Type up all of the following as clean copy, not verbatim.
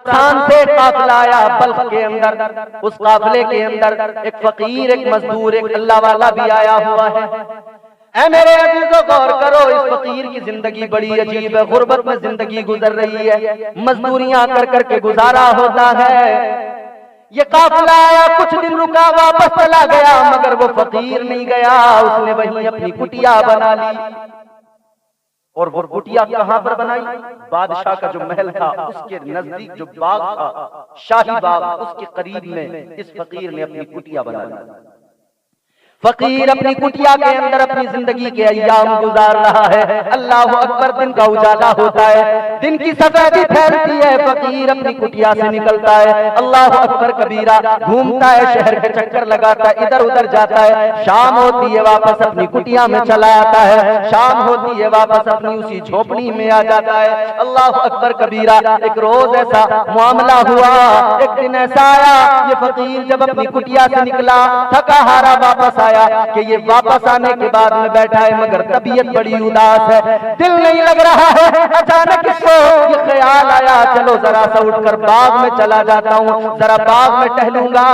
خراسان سے قافلہ آیا بلخ کے اندر، اس قافلے کے اندر ایک فقیر، ایک مزدور، ایک اللہ والا بھی آیا ہوا ہے۔ اے میرے عزیزو غور کرو، اس فقیر کی زندگی بڑی عجیب ہے، غربت میں زندگی گزر رہی ہے، مزدوریاں کر کر کے گزارا ہوتا ہے۔ یہ قافلہ آیا، کچھ دن رکا، واپس چلا گیا، مگر وہ فقیر نہیں گیا، اس نے وہیں اپنی کٹیا بنا لی۔ اور وہ کٹیا کہاں پر بنائی؟ بادشاہ کا جو محل تھا اس کے نزدیک جو باغ تھا، شاہی باغ، اس کے قریب میں اس فقیر نے اپنی کٹیا بنا لی۔ فقیر اپنی کٹیا کے اندر اپنی زندگی کے ایام گزار رہا ہے۔ اللہ اکبر، دن کا اجالا ہوتا ہے، دن کی سفیدی پھیلتی ہے، فقیر اپنی کٹیا سے نکلتا ہے، اللہ اکبر کبیرہ، گھومتا ہے، شہر کے چکر لگاتا ہے، ادھر ادھر جاتا ہے، شام ہوتی ہے واپس اپنی کٹیا میں چلا آتا ہے، شام ہوتی ہے واپس اپنی اسی جھوپڑی میں آ جاتا ہے، اللہ اکبر کبیرہ۔ ایک روز ایسا معاملہ ہوا، ایک دن ایسا آیا، یہ فقیر جب اپنی کٹیا سے نکلا، تھکا ہارا واپس آیا کہ یہ واپس آنے کے بعد میں بیٹھا ہے، مگر طبیعت بڑی اداس ہے، دل نہیں لگ رہا ہے۔ اچانک اس کو یہ خیال آیا، چلو ذرا سا اٹھ کر باغ میں چلا جاتا ہوں، ذرا باغ میں ٹہلوں گا،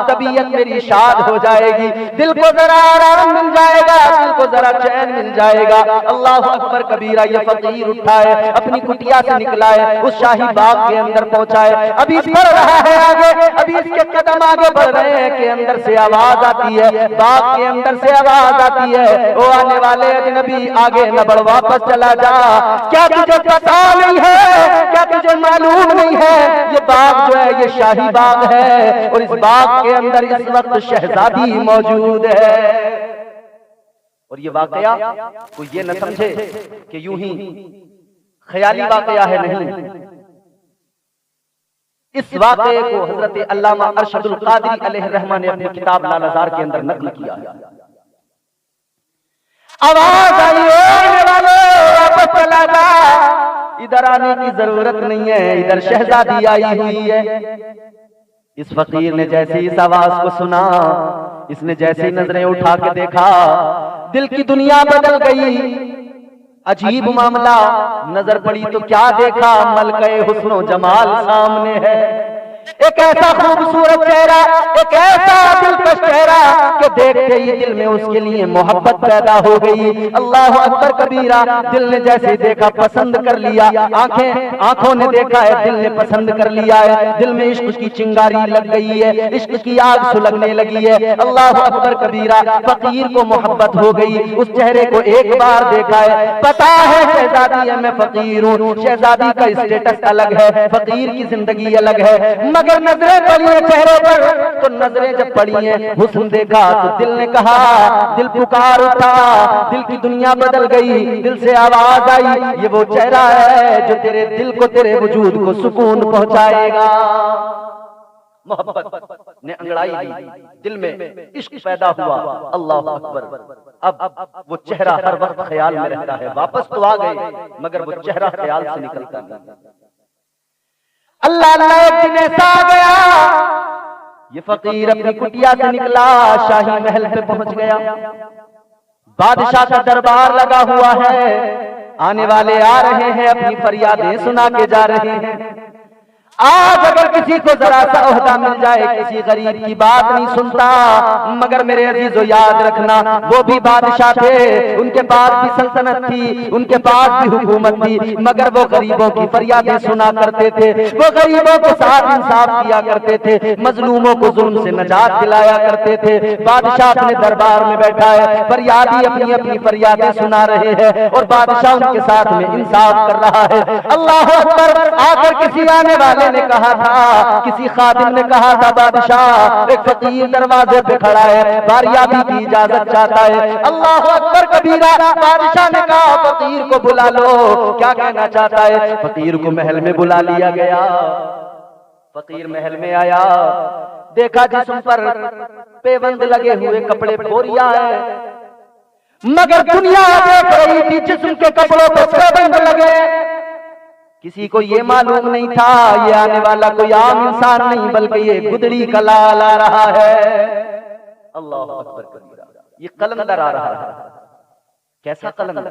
طبیعت میری شاد ہو جائے گی، دل کو ذرا آرام مل جائے گا، دل کو ذرا چین مل جائے گا۔ اللہ اکبر کبیرہ، یہ فقیر اٹھا ہے، اپنی کٹیا سے نکلا ہے، اس شاہی باغ کے اندر پہنچا ہے، ابھی بڑھ رہا ہے آگے، ابھی اس کے قدم آگے بڑھ رہے ہیں کہ اندر سے آواز آتی ہے، باغ کے اندر سے آواز آتی ہے، او آنے والے اجنبی آگے نہ بڑھ، واپس چلا جا، کیا تجھے پتا نہیں ہے، کیا تجھے معلوم نہیں ہے، یہ باغ جو ہے یہ شاہی باغ ہے، اور اس باغ کے اندر اس وقت شہزادی موجود ہے۔ اور یہ واقعہ کوئی یہ نہ سمجھے کہ یوں ہی خیالی واقعہ ہے، نہیں، اس واقعے کو حضرت علامہ ارشد القادری علیہ الرحمہ نے اپنی کتاب لال ازار کے اندر نقل کیا ہے۔ آواز آئی، آنے والے واپس چلا جا، ادھر آنے کی ضرورت نہیں ہے، ادھر شہزادی آئی ہوئی ہے۔ اس فقیر نے جیسے اس آواز کو سنا، اس نے جیسے نظریں اٹھا کے دیکھا، دل کی دنیا بدل گئی، عجیب معاملہ، نظر پڑی تو کیا دیکھا، ملکہ حسن و جمال سامنے ہے، ایک ایسا خوبصورت چہرہ، ایک ایسا دلکش چہرہ کہ دیکھتے ہی دل میں اس کے لیے محبت پیدا ہو گئی۔ اللہ اکبر کبیرہ، دل نے جیسے دیکھا پسند کر لیا، آنکھوں نے دیکھا ہے، دل نے پسند کر لیا ہے، دل میں عشق کی چنگاری لگ گئی ہے، عشق کی آگ سلگنے لگی ہے۔ اللہ اکبر کبیرہ، فقیر کو محبت ہو گئی، اس چہرے کو ایک بار دیکھا ہے، پتا ہے شہزادی ہے، میں فقیر ہوں، شہزادی کا اسٹیٹس الگ ہے، فقیر کی زندگی الگ ہے، مگر نظریں پڑی ہیں چہرے پر، تو نظریں جب پڑی ہیں، حسن دیکھا تو دل نے کہا، دل پکار اٹھا، دل کی دنیا بدل گئی، دل سے آواز آئی، یہ وہ چہرہ ہے جو تیرے دل کو، تیرے وجود کو سکون پہنچائے گا۔ محبت نے انگڑائی دی، دل میں عشق پیدا ہوا، اللہ اکبر۔ اب وہ چہرہ ہر وقت خیال میں رہتا ہے، واپس تو آ گئے مگر وہ چہرہ خیال سے نکلتا نہیں۔ اللہ اللہ، ایک دن ایسا آ گیا، یہ فقیر اپنی کٹیا سے نکلا، شاہی محل پہ پہنچ گیا، بادشاہ کا دربار لگا ہوا ہے، آنے والے آ رہے ہیں، اپنی فریادیں سنا کے جا رہے ہیں۔ آج اگر کسی کو ذرا سا عہدہ مل جائے، کسی غریب کی بات نہیں سنتا، مگر میرے عزیزو یاد رکھنا، وہ بھی بادشاہ تھے، ان کے پاس بھی سلطنت تھی، ان کے پاس بھی حکومت تھی، مگر وہ غریبوں کی فریادیں سنا کرتے تھے، وہ غریبوں کے ساتھ انصاف کیا کرتے تھے، مظلوموں کو ظلم سے نجات دلایا کرتے تھے۔ بادشاہ اپنے دربار میں بیٹھا ہے، فریادی اپنی اپنی فریادیں سنا رہے ہیں، اور بادشاہ ان کے ساتھ میں انصاف کر رہا ہے۔ اللہ اکبر، آ کر کسی آنے والے نے کہا تھا، کسی خادم نے کہا تھا، بادشاہ ایک فقیر دروازے پہ کھڑا ہے، باریابی کی اجازت چاہتا ہے۔ اللہ اکبر کبیرہ، بادشاہ نے کہا فقیر کو بلا لو، کیا کہنا چاہتا ہے؟ فقیر کو محل میں بلا لیا گیا، فقیر محل میں آیا، دیکھا جسم پر پیوند لگے ہوئے کپڑے بوریا ہے، مگر دنیا دیکھ رہی تھی جسم کے کپڑوں پر پیوند لگے، کسی کو یہ معلوم نہیں تھا یہ آنے والا کوئی عام انسان نہیں بلکہ یہ گدڑی کا لال آ رہا ہے۔ اللہ اکبر کبیرہ، یہ قلندر آ رہا ہے، کیسا قلندر؟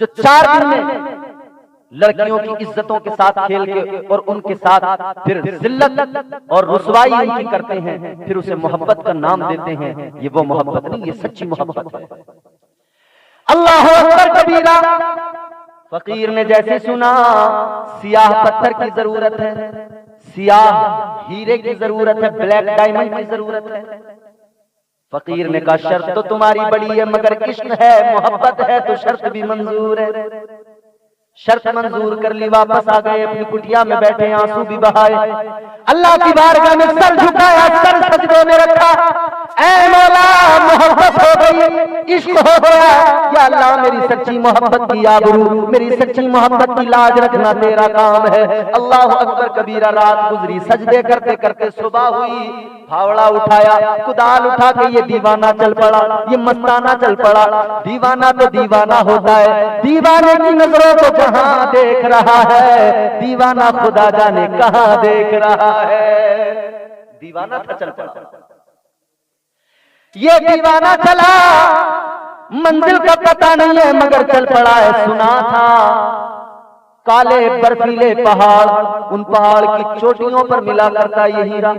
جو 4 دن میں لڑکیوں کی عزتوں کے ساتھ کھیل کے اور ان کے ساتھ پھر ذلت اور رسوائی ان کی کرتے ہیں، پھر اسے محبت کا نام دیتے ہیں، یہ وہ محبت نہیں، یہ سچی محبت ہے۔ اللہ اکبر کبیرہ۔ فقیر نے جیسے سنا سیاہ پتھر کی ضرورت ہے، سیاہ ہیرے کی ضرورت ہے، بلیک ڈائمنڈ کی ضرورت ہے، فقیر نے کہا شرط تو تمہاری بڑی ہے، مگر عشق ہے، محبت ہے تو شرط بھی منظور ہے۔ شرط منظور کر لی، واپس آ گئے، اپنی کٹیا میں بیٹھے، آنسو بھی بہائے، اللہ کی بارگاہ میں سر جھکایا، سر سجدے میں رکھا، اے مولا محبت ہو گئی، عشق ہو گیا، یا اللہ میری سچی محبت کی آبرو، میری سچی محبت کی لاج رکھنا تیرا کام ہے۔ اللہ اکبر کبیرہ۔ رات گزری، سجدے کرتے کرتے صبح ہوئی، پھاوڑا اٹھایا، کدال اٹھا کے یہ دیوانہ چل پڑا، یہ مستانہ چل پڑا۔ دیوانہ تو دیوانہ ہوتا ہے، دیوانے کی نظروں کو جہاں دیکھ رہا ہے، دیوانہ خدا جانے کہاں دیکھ رہا ہے۔ دیوانہ تھا، چل پڑا، یہ دیوانہ چلا، منزل کا پتہ نہیں ہے مگر چل پڑا ہے۔ سنا تھا کالے برفیلے پہاڑ، ان پہاڑ کی چوٹیوں پر ملا کرتا یہ ہیرا۔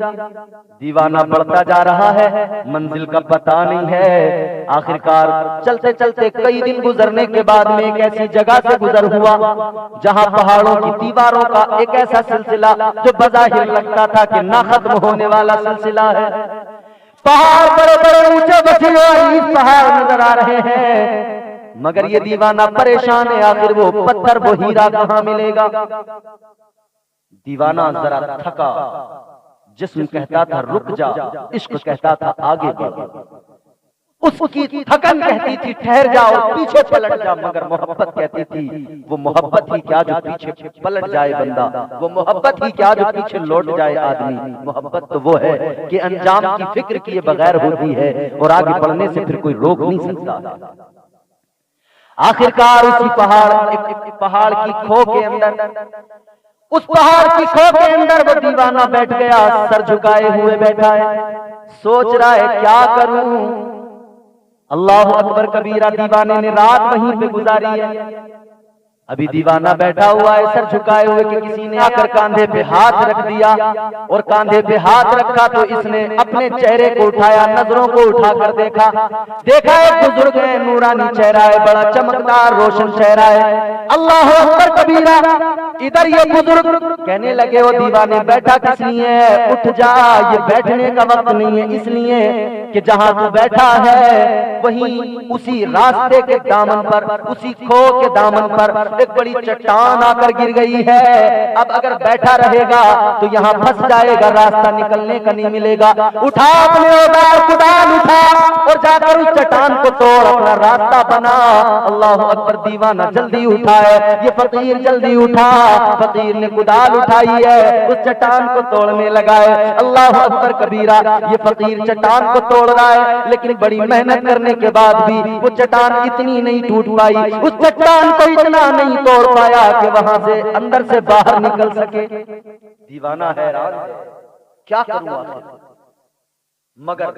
دیوانہ بڑھتا جا رہا ہے، منزل کا پتہ نہیں ہے۔ آخرکار چلتے چلتے کئی دن گزرنے کے بعد میں ایک ایسی جگہ سے گزر ہوا جہاں پہاڑوں کی دیواروں کا ایک ایسا سلسلہ جو بظاہر لگتا تھا کہ نہ ختم ہونے والا سلسلہ ہے۔ پہاڑ بڑے بڑے اونچے وسیع اور پہاڑ نظر آ رہے ہیں، مگر یہ دیوانہ پریشان ہے، آخر وہ پتھر وہ ہیرا کہاں ملے گا۔ دیوانہ ذرا تھکا، جسم کہتا تھا رک جا، عشق کہتا تھا آگے بڑھ، اس کی تھکن کہتی تھی ٹھہر جا اور پیچھے پلٹ جا، مگر محبت کہتی تھی وہ محبت ہی کیا جو پیچھے پلٹ جائے بندہ، وہ محبت ہی کیا جو پیچھے لوٹ جائے آدمی۔ محبت تو وہ ہے کہ انجام کی فکر کیے بغیر ہوتی ہے اور آگے بڑھنے سے پھر کوئی روک نہیں سکتا۔ آخرکار اسی پہاڑ کی کھو کے اندر، اس پہاڑ کی کھو کے اندر وہ دیوانہ بیٹھ گیا، سر جھکائے ہوئے بیٹھا ہے، سوچ رہا ہے کیا کروں۔ اللہ اکبر کبیرہ۔ دیوانے نے رات وہیں پہ گزاری ہے، ابھی دیوانہ بیٹھا ہوا ہے سر جھکائے ہوئے کہ کسی نے آ کر کاندھے پہ ہاتھ رکھ دیا، اور کاندھے پہ ہاتھ رکھا تو اس نے اپنے چہرے کو اٹھایا، نظروں کو اٹھا کر دیکھا ایک بزرگ ہے، نورانی چہرہ ہے، بڑا چمکدار روشن چہرہ ہے۔ اللہ اکبر کبیرہ۔ ادھر یہ بزرگ کہنے لگے وہ دیوانے بیٹھا کس لیے ہے، اٹھ جا، یہ بیٹھنے کا وقت نہیں ہے، اس لیے کہ جہاں تو بیٹھا ہے وہیں اسی راستے کے دامن پر، اسی کھو کے دامن پر ایک بڑی چٹان آ کر گر گئی ہے، اب اگر بیٹھا رہے گا تو یہاں پھنس جائے گا، راستہ نکلنے کا نہیں ملے گا۔ اٹھا اپنے اوزار کدال اٹھا اور جا کر اس چٹان کو توڑ، اپنا راستہ بنا۔ اللہ اکبر۔ دیوانہ جلدی اٹھا ہے، یہ فقیر جلدی اٹھا، فقیر نے کدال اٹھائی ہے، اس چٹان کو توڑنے لگا ہے۔ اللہ اکبر کبیرہ۔ یہ فقیر چٹان کو توڑ رہا ہے، لیکن بڑی محنت کرنے کے بعد بھی وہ چٹان اتنی نہیں ٹوٹ پائی، اس چٹان کو اتنا نہیں توڑ پایا کہ وہاں سے اندر سے باہر نکل سکے۔ دیوانہ حیران ہے، کیا کروں آخر، مگر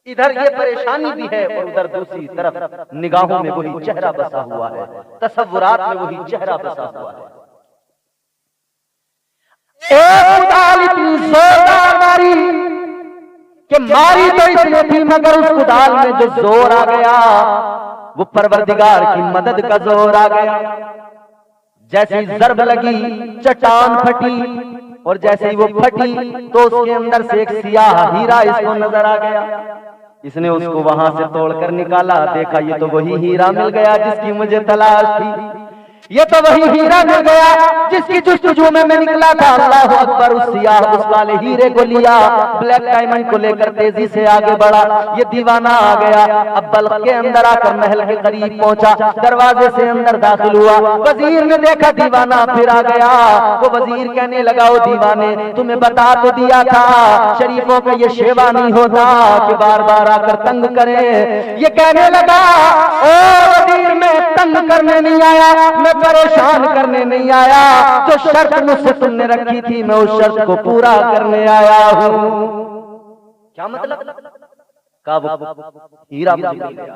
ادھر یہ پریشانی بھی ہے اور ادھر دوسری طرف نگاہوں میں وہی چہرہ بسا ہوا ہے، تصورات میں وہی چہرہ بسا ہوا ہے۔ ایک کدال اتنی زوردار ماری کہ ماری تو اس نے تھی، مگر اس کدال میں جو زور آ گیا وہ پروردگار کی مدد کا زور آ گیا۔ جیسی ضرب لگی چٹان پھٹی، اور جیسے ہی وہ پھٹی تو اس کے اندر سے ایک سیاہ ہیرا اس کو نظر آ گیا۔ اس نے اس کو وہاں سے توڑ کر نکالا، دیکھا یہ تو وہی ہیرا مل گیا جس کی مجھے تلاش تھی، یہ تو وہی ہیرا مل گیا جس کی جستجو میں نکلا تھا۔ اللہ اکبر۔ اس سیاہ اس والے ہیرے کو لیا، بلیک ڈائمنڈ کو لے کر تیزی سے آگے بڑھا۔ یہ دیوانہ آ گیا، اب بلخ کے اندر آ کر محل کے قریب پہنچا، دروازے سے اندر داخل ہوا۔ وزیر نے دیکھا دیوانہ پھر آ گیا، وہ وزیر کہنے لگا او دیوانے تمہیں بتا تو دیا تھا شریفوں کا یہ شیوا نہیں ہوتا کہ بار بار آ کر تنگ کرے۔ یہ کہنے لگا او وزیر میں تنگ کرنے نہیں آیا، میں پریشان کرنے نہیں آیا، جو شرط مجھ سے تم نے رکھی تھی میں اس شرط کو پورا کرنے آیا ہوں۔ کیا مطلب؟ کہا وہ ہیرا مجھے مل گیا،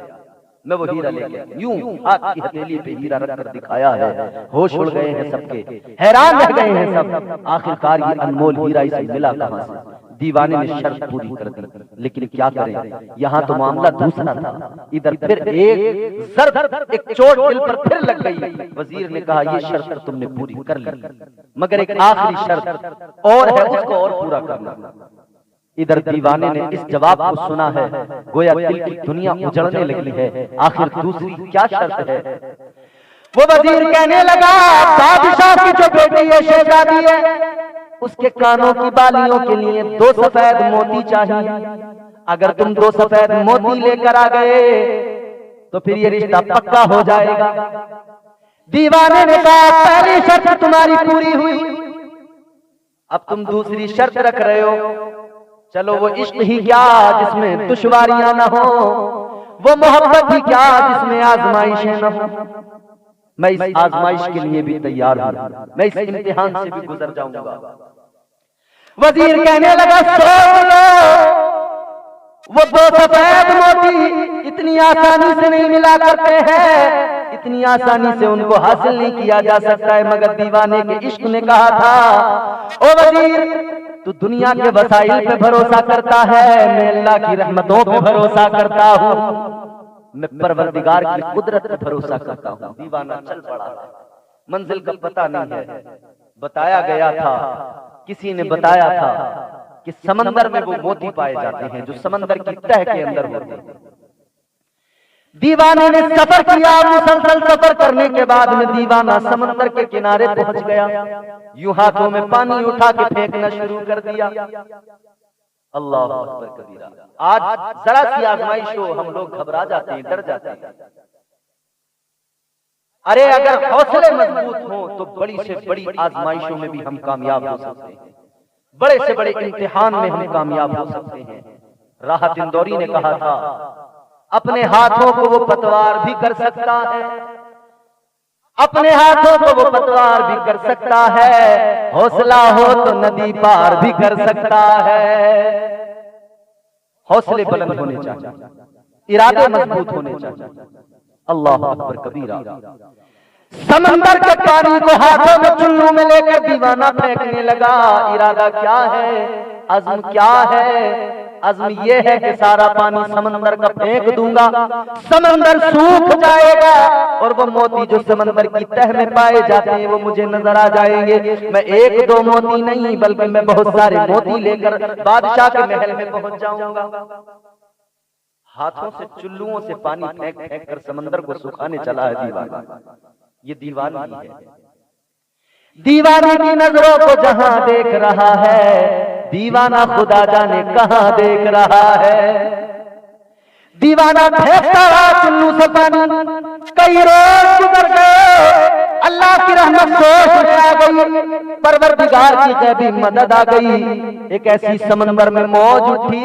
میں وہ ہیرا لے کے یوں ہاتھ کی ہتھیلی پہ ہیرا رکھ کر دکھایا ہے، ہوش اڑ گئے ہیں سب کے، حیران رہ گئے ہیں سب، آخرکار یہ انمول ہیرا اسے ملا کہاں سے؟ دیوانے نے شرط پوری کر دی، لیکن کیا کریں، یہاں تو معاملہ دوسرا تھا، ادھر پھر ایک ضرب، ایک چوٹ دل پر پھر لگ گئی۔ وزیر نے کہا یہ شرط تم نے پوری کر لی، مگر ایک آخری شرط اور ہے، اس کو اور پورا کرنا۔ ادھر دیوانے نے اس جواب کو سنا ہے، گویا دل کی دنیا اجڑنے لگی ہے، آخر دوسری کیا شرط ہے؟ وہ وزیر کہنے لگا بادشاہ کی جو بیٹی ہے شہزادی ہے، اس کے کانوں کی بالیوں کے لیے 2 سفید موتی چاہیے، اگر تم 2 سفید موتی لے کر آ گئے تو پھر یہ رشتہ پکا ہو جائے گا۔ دیوانے نے کہا پہلی شرط تمہاری پوری ہوئی، اب تم دوسری شرط رکھ رہے ہو، چلو وہ عشق ہی کیا جس میں دشواریاں نہ ہو، وہ محبت ہی کیا جس میں آزمائشیں نہ ہو، میں اس آزمائش کے لیے بھی تیار ہوں، میں اس امتحان سے بھی گزر جاؤں گا۔ وزیر کہنے لگا سوچ لو، وہ 2 سفید موتی اتنی آسانی سے نہیں ملا کرتے ہیں، اتنی آسانی سے ان کو حاصل نہیں کیا جا سکتا ہے، مگر دیوانے کے عشق نے کہا تھا او وزیر تو دنیا کے وسائل پہ بھروسہ کرتا ہے، میں اللہ کی رحمتوں پہ بھروسہ کرتا ہوں، میں پروردگار کی قدرت پہ بھروسہ کرتا ہوں۔ دیوانہ چل پڑا، منزل کا پتہ نہیں ہے، بتایا گیا تھا، کسی نے بتایا تھا کہ سمندر میں وہ موتی پائے جاتے ہیں جو سمندر کی تہ کے اندر ہوتے ہیں۔ دیوانے نے سفر کیا، مسلسل سفر کرنے کے بعد میں دیوانہ سمندر کے کنارے پہنچ گیا، یوں ہاتھوں میں پانی اٹھا کے پھینکنا شروع کر دیا۔ اللہ اکبر کبیرہ، آج ذرا سی آزمائش ہو ہم لوگ گھبرا جاتے ہیں، ڈر جاتے ہیں۔ ارے اگر حوصلے مضبوط ہوں تو بڑی سے بڑی آزمائشوں میں بھی ہم کامیاب ہو سکتے ہیں، بڑے سے بڑے امتحان میں ہم کامیاب ہو سکتے ہیں۔ راحت اندوری نے کہا تھا اپنے ہاتھوں کو وہ پتوار بھی کر سکتا ہے، اپنے ہاتھوں کو وہ پتوار بھی کر سکتا ہے، حوصلہ ہو تو ندی پار بھی کر سکتا ہے۔ حوصلے بلند ہونے چاہیے، ارادے مضبوط ہونے چاہیے۔ اللہ اکبر کبیرہ، سمندر کے پانی کو ہاتھوں میں چلو میں لے کر دیوانہ پھینکنے لگا۔ ارادہ کیا ہے، عزم کیا ہے؟ عزم یہ ہے کہ سارا پانی سمندر کا پھینک دوں گا، سمندر سوکھ جائے گا اور وہ موتی جو سمندر کی تہ میں پائے جاتے ہیں وہ مجھے نظر آ جائیں گے، میں 1-2 موتی نہیں بلکہ میں بہت سارے موتی لے کر بادشاہ کے محل میں پہنچ جاؤں گا۔ ہاتھوں سے چلوؤں سے پانی پھینک پھینک کر سمندر کو سکھانے چلا ہے دیوانہ۔ یہ دیوانہ ہے، دیوانے کی نظروں کو جہاں دیکھ رہا ہے دیوانہ خدا جانے کہاں دیکھ رہا ہے۔ دیوانہ پھینکتا رہا چلو سے پانی، کئی روز گزر گئے، اللہ کی رحمت جوش میں آ گئی، پروردگار کی غیبی مدد آ گئی، ایک ایسی سمندر میں موج اٹھی،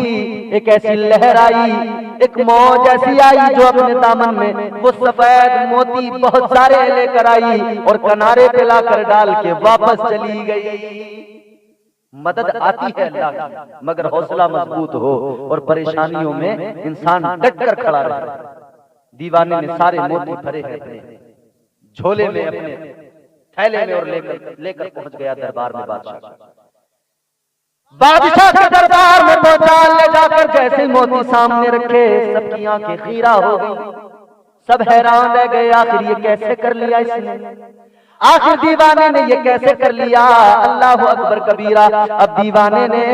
ایک ایسی لہر آئی، ایک موج ایسی آئی جو اپنے دامن میں وہ سفید موتی بہت سارے لے کر آئی اور کنارے پہ لا کر ڈال کے واپس چلی گئی۔ مدد آتی ہے اللہ کی، مگر حوصلہ مضبوط ہو اور پریشانیوں میں انسان ڈٹ کر کھڑا رہے۔ دیوانے نے سارے موتی بھرے ہیں اپنے جھولے میں، اپنے تھیلے میں اور لے کر پہنچ گیا دربار میں بادشاہ کے دربار میں پہنچا، لے جا کر جیسے موتی سامنے رکھے سب کی آنکھیں خیرہ ہو گئی، سب حیران رہ گئے، آخر یہ کیسے کر لیا اس نے، آخر دیوانے نے یہ کیسے کر لیا۔ اللہ اکبر کبیرہ، اب دیوانے نے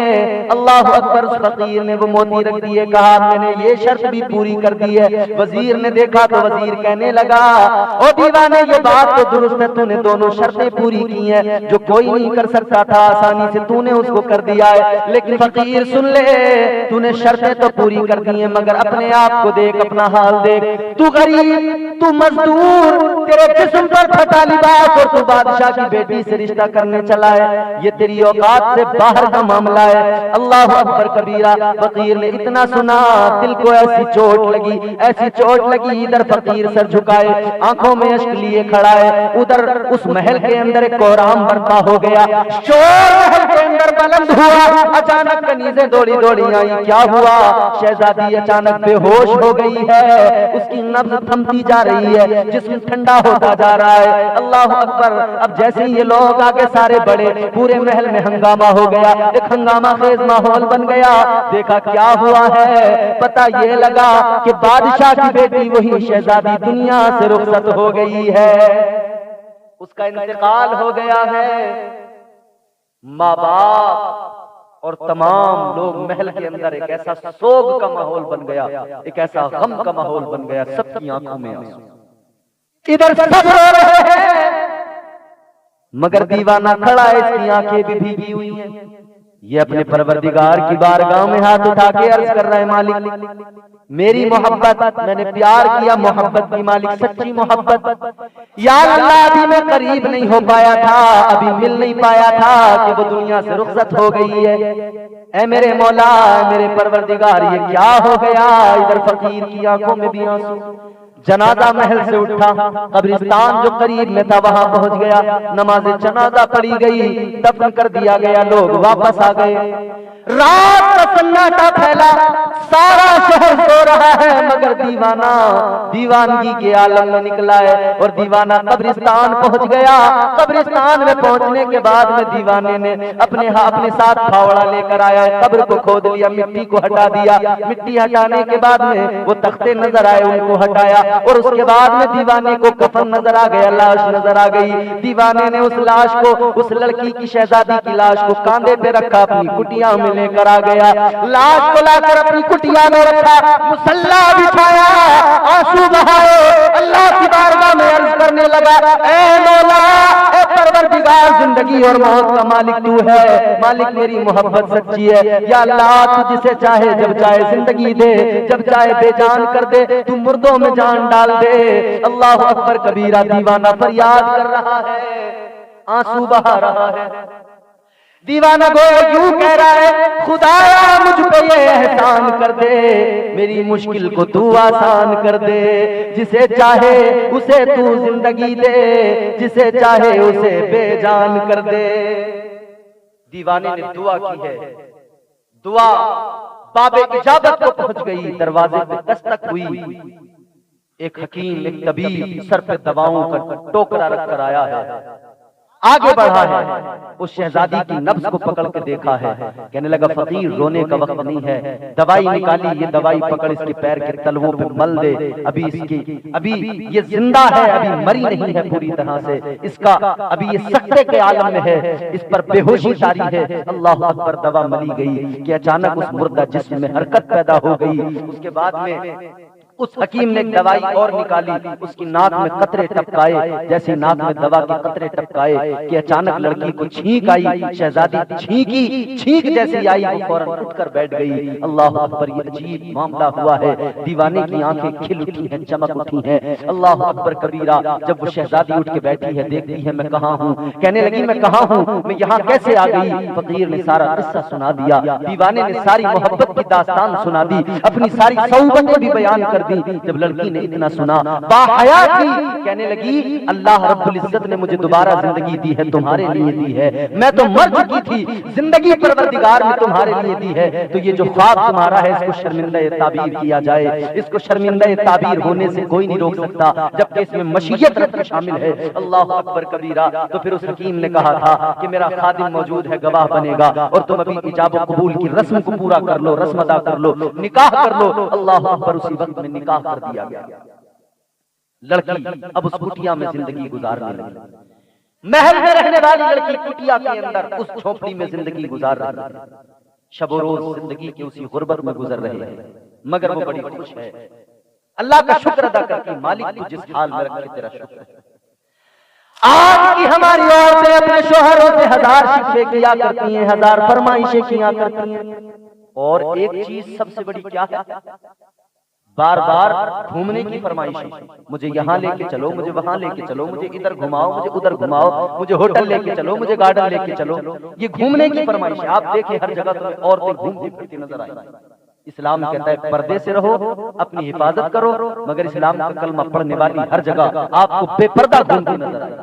اللہ اکبر اس فقیر نے وہ موتی رکھ دیے، کہا میں نے یہ شرط بھی پوری کر دی ہے۔ وزیر نے دیکھا تو وزیر کہنے لگا او دیوانے یہ بات تو درست ہے، تو نے دونوں شرطیں پوری کی ہیں، جو کوئی نہیں کر سکتا تھا آسانی سے تو نے اس کو کر دیا ہے، لیکن فقیر سن لے، تو نے شرطیں تو پوری کر دی ہیں مگر اپنے آپ کو دیکھ، اپنا حال دیکھ، تو غریب، تو مزدور، تیرے جسم پر پھٹا لباس اور تو بادشاہ کی بیٹی سے رشتہ کرنے چلا ہے، یہ تیری اوقات سے باہر کا معاملہ ہے۔ اللہ اکبر کبیرہ، فقیر نے اتنا سنا دل کو ایسی چوٹ لگی، ایسی چوٹ لگی، ادھر فقیر سر جھکائے آنکھوں میں اشک لیے کھڑا ہے، ادھر اس محل کے اندر ایک کوہرام برپا ہو گیا، شور محل کے اندر در بلند ہوا، اچانک کنیزیں دوڑی دوڑی آئی، کیا ہوا؟ شہزادی اچانک بے ہوش ہو گئی ہے، اس کی نبض تھمتی جا رہی ہے، جسم ٹھنڈا ہوتا جا رہا ہے۔ اللہ اکبر! اب جیسے یہ لوگ آگے سارے بڑے، پورے محل میں ہنگامہ ہو گیا، ایک ہنگامہ خیز ماحول بن گیا۔ دیکھا کیا ہوا ہے، پتہ یہ لگا کہ بادشاہ کی بیٹی وہی شہزادی دنیا سے رخصت ہو گئی ہے، اس کا انتقال ہو گیا ہے۔ ماں باپ اور تمام لوگ محل کے اندر ایک ایسا سوگ کا ماحول بن گیا، ایک ایسا غم کا ماحول بن گیا، سب کی آنکھوں میں آنسو، ادھر سب رو رہے ہیں مگر دیوانہ کھڑا ہے، اس کی آنکھیں بھی بھیگی ہوئی ہیں۔ یہ اپنے پروردگار کی بارگاہ میں ہاتھ اٹھا کے عرض کر رہا ہے، مالک میری محبت، میں نے پیار کیا، محبت کی مالک سچی محبت، یا اللہ ابھی میں قریب نہیں ہو پایا تھا، ابھی مل نہیں پایا تھا کہ وہ دنیا سے رخصت ہو گئی ہے۔ اے میرے مولا، اے میرے پروردگار، یہ کیا ہو گیا؟ ادھر فقیر کی آنکھوں میں بھی آنسو۔ جنازہ محل سے اٹھا، قبرستان جو قریب میں تھا وہاں پہنچ گیا، نماز جنازہ پڑھی گئی، دفن کر دیا گیا، لوگ واپس آ گئے۔ رات کا سناٹا پھیلا، سارا شہر سو رہا ہے مگر دیوانہ دیوانگی کے عالم میں نکلا ہے، اور دیوانہ قبرستان پہنچ گیا۔ قبرستان میں پہنچنے کے بعد میں دیوانے نے اپنے ساتھ پھاوڑا لے کر آیا ہے، قبر کو کھود لیا، مٹی کو ہٹا دیا، مٹی ہٹانے کے بعد میں وہ تختے نظر آئے، ان کو ہٹایا، اور اس کے بعد میں دیوانے کو کفن نظر آ گیا، لاش نظر آ گئی۔ دیوانے نے اس لاش کو، اس لڑکی کی شہزادی کی لاش کو کاندھے پہ رکھا، اپنی کٹیا میں لے کر آ گیا، لاش کو لا کر اپنی کٹیا میں رکھا، مصلا بچھایا، آنسو بہائے، اللہ کی بارگاہ میں عرض کرنے لگا، اے مولا، اے پروردگار، زندگی اور موت کا مالک تو ہے، مالک میری محبت سچی ہے، یا اللہ تو جسے چاہے جب چاہے زندگی دے، جب چاہے بے جان کر دے، تو مردوں میں جان ڈال دے۔ اللہ اکبر کبیرہ، دیوانہ فریاد کر رہا ہے، آنسو بہا رہا ہے۔ دیوانہ گویا یوں کہہ رہا ہے، خدایا مجھ پہ یہ احسان کر دے، میری مشکل کو تو آسان کر دے، جسے چاہے اسے تو زندگی دے، جسے چاہے اسے بے جان کر دے۔ دیوانے نے دعا کی ہے، دعا باب اجابت کو پہنچ گئی، دروازے پہ دستک ہوئی، ایک حکیم، ایک طبیب سر پہ دواؤں کا ٹوکرا رکھ کر آیا ہے، آگے بڑھا ہے، اس شہزادی کی نبض کو پکڑ کے دیکھا ہے، کہنے لگا فقیر رونے کا وقت نہیں ہے، دوائی نکالی، یہ دوائی پکڑ اس کے پیر کے تلووں پہ مل دے، ابھی یہ زندہ ہے، ابھی مری نہیں ہے پوری طرح سے، اس کا ابھی یہ سکتے کے عالم میں ہے، اس پر بے ہوشی طاری ہے۔ اللہ اکبر، دوا ملی گئی کہ اچانک اس مردہ جسم میں حرکت پیدا ہو گئی۔ اس کے بعد میں اس حکیم نے ایک دوائی اور نکالی، اس کی ناک میں قطرے ٹپکائے، جیسے ناک میں دوا کے قطرے ٹپکائے کہ اچانک لڑکی کو چھینک آئی، شہزادی چھینک جیسی آئی، وہ فوراً اٹھ کر بیٹھ گئی۔ اللہ اکبر، یہ عجیب معاملہ ہوا ہے، دیوانے کی آنکھیں کھل اٹھی ہیں، چمک اٹھی ہیں۔ اللہ اکبر کبیرہ، جب وہ شہزادی اٹھ کے بیٹھی ہے، دیکھتی ہے میں کہاں ہوں، کہنے لگی میں کہاں ہوں، میں یہاں کیسے آ گئی؟ فقیر نے سارا قصہ سنا دیا، دیوانے نے ساری محبت کی داستان سنا دی، اپنی ساری صحبتیں بھی بیان کر دی۔ جب لڑکی نے اتنا سنا، باحیا تھی، کہنے لگی اللہ رب العزت نے مجھے دوبارہ زندگی دی ہے، تمہارے لیے دی ہے، میں تو مر چکی تھی، زندگی پروردگار نے تمہارے لیے دی ہے، تو یہ جو خواب تمہارا ہے اس کو شرمندہ تعبیر کیا جائے، اس کو شرمندہ تعبیر ہونے سے کوئی نہیں روک سکتا جبکہ اس میں مشیت رب شامل ہے۔ اللہ اکبر کبیرہ، تو پھر اس حکیم نے کہا تھا کہ میرا خادم موجود ہے، گواہ بنے گا، اور تم ابھی ایجاب و قبول کی رسم کو پورا کر لو، رسم ادا کر لو، نکاح کر لو۔ اللہ اکبر، اسی وقت میں نکاح کر دیا گیا۔ لڑکی اب اس کٹیا میں زندگی گزارنے لگی، محل میں رہنے والی لڑکی کٹیا کے اندر اس جھونپڑی میں زندگی گزار رہی ہے، شب و روز زندگی کی اسی غربت میں گزر رہی ہے، مگر وہ بڑی خوش ہے، اللہ کا شکر ادا کرتی، مالک تو جس حال میں رکھے تیرا شکر ہے۔ آج کی ہماری عورتیں اپنے شوہروں سے ہزار شکوے کیا کرتی ہیں، ہزار فرمائشیں کیا کرتی ہیں، اور ایک چیز سب سے بڑی کیا ہے؟ بار بار گھومنے کی فرمائشیں، مجھے یہاں لے کے چلو، مجھے وہاں لے کے چلو، مجھے ادھر گھماؤ، مجھے ادھر گھماؤ، مجھے ہوٹل لے کے چلو، مجھے گارڈن لے کے چلو، یہ گھومنے کی فرمائشیں۔ آپ دیکھیں ہر جگہ تمہیں عورتیں گھومتی پھرتی نظر آئیں۔ اسلام کہتا ہے پردے سے رہو، اپنی حفاظت کرو، مگر اسلام کا کلمہ پڑھنے والی ہر جگہ آپ کو بے پردہ گھومتی نظر آئے۔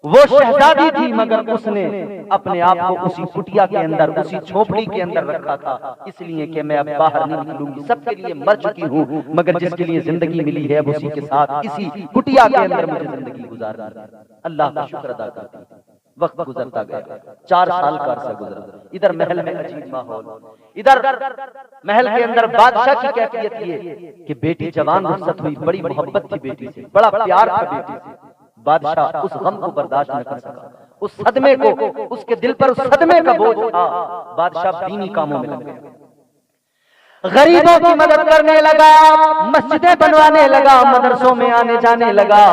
وہ شہزادی تھی مگر اس نے اپنے آپ کو اسی کٹیا کے اندر، اسی جھونپڑی کے اندر رکھا تھا، اس لیے کہ میں اب باہر نہیں نکلوں گی، سب کے لیے مر چکی ہوں مگر جس کے لیے زندگی ملی ہے اب اسی کے ساتھ اسی کٹیا کے اندر مجھے زندگی گزارنی ہے۔ اللہ کا شکر ادا کرتی، وقت گزرتا گیا، 4 سال کا عرصہ گزرا۔ ادھر محل میں عجیب ماحول، ادھر محل کے اندر بادشاہ کی کیفیت یہ کہ بیٹی جوان رخصت ہوئی، بڑی محبت تھی بیٹی سے، بڑا پیار تھا بیٹی سے۔ بادشاہ اس غم کو برداشت نہ کر سکا، اس صدمے کو، اس کے دل پر اس صدمے کا بوجھ تھا، بادشاہ دینی کاموں میں لگ گیا، غریبوں کی مدد کرنے لگا، مسجدیں بنوانے لگا، مدرسوں میں آنے جانے لگا۔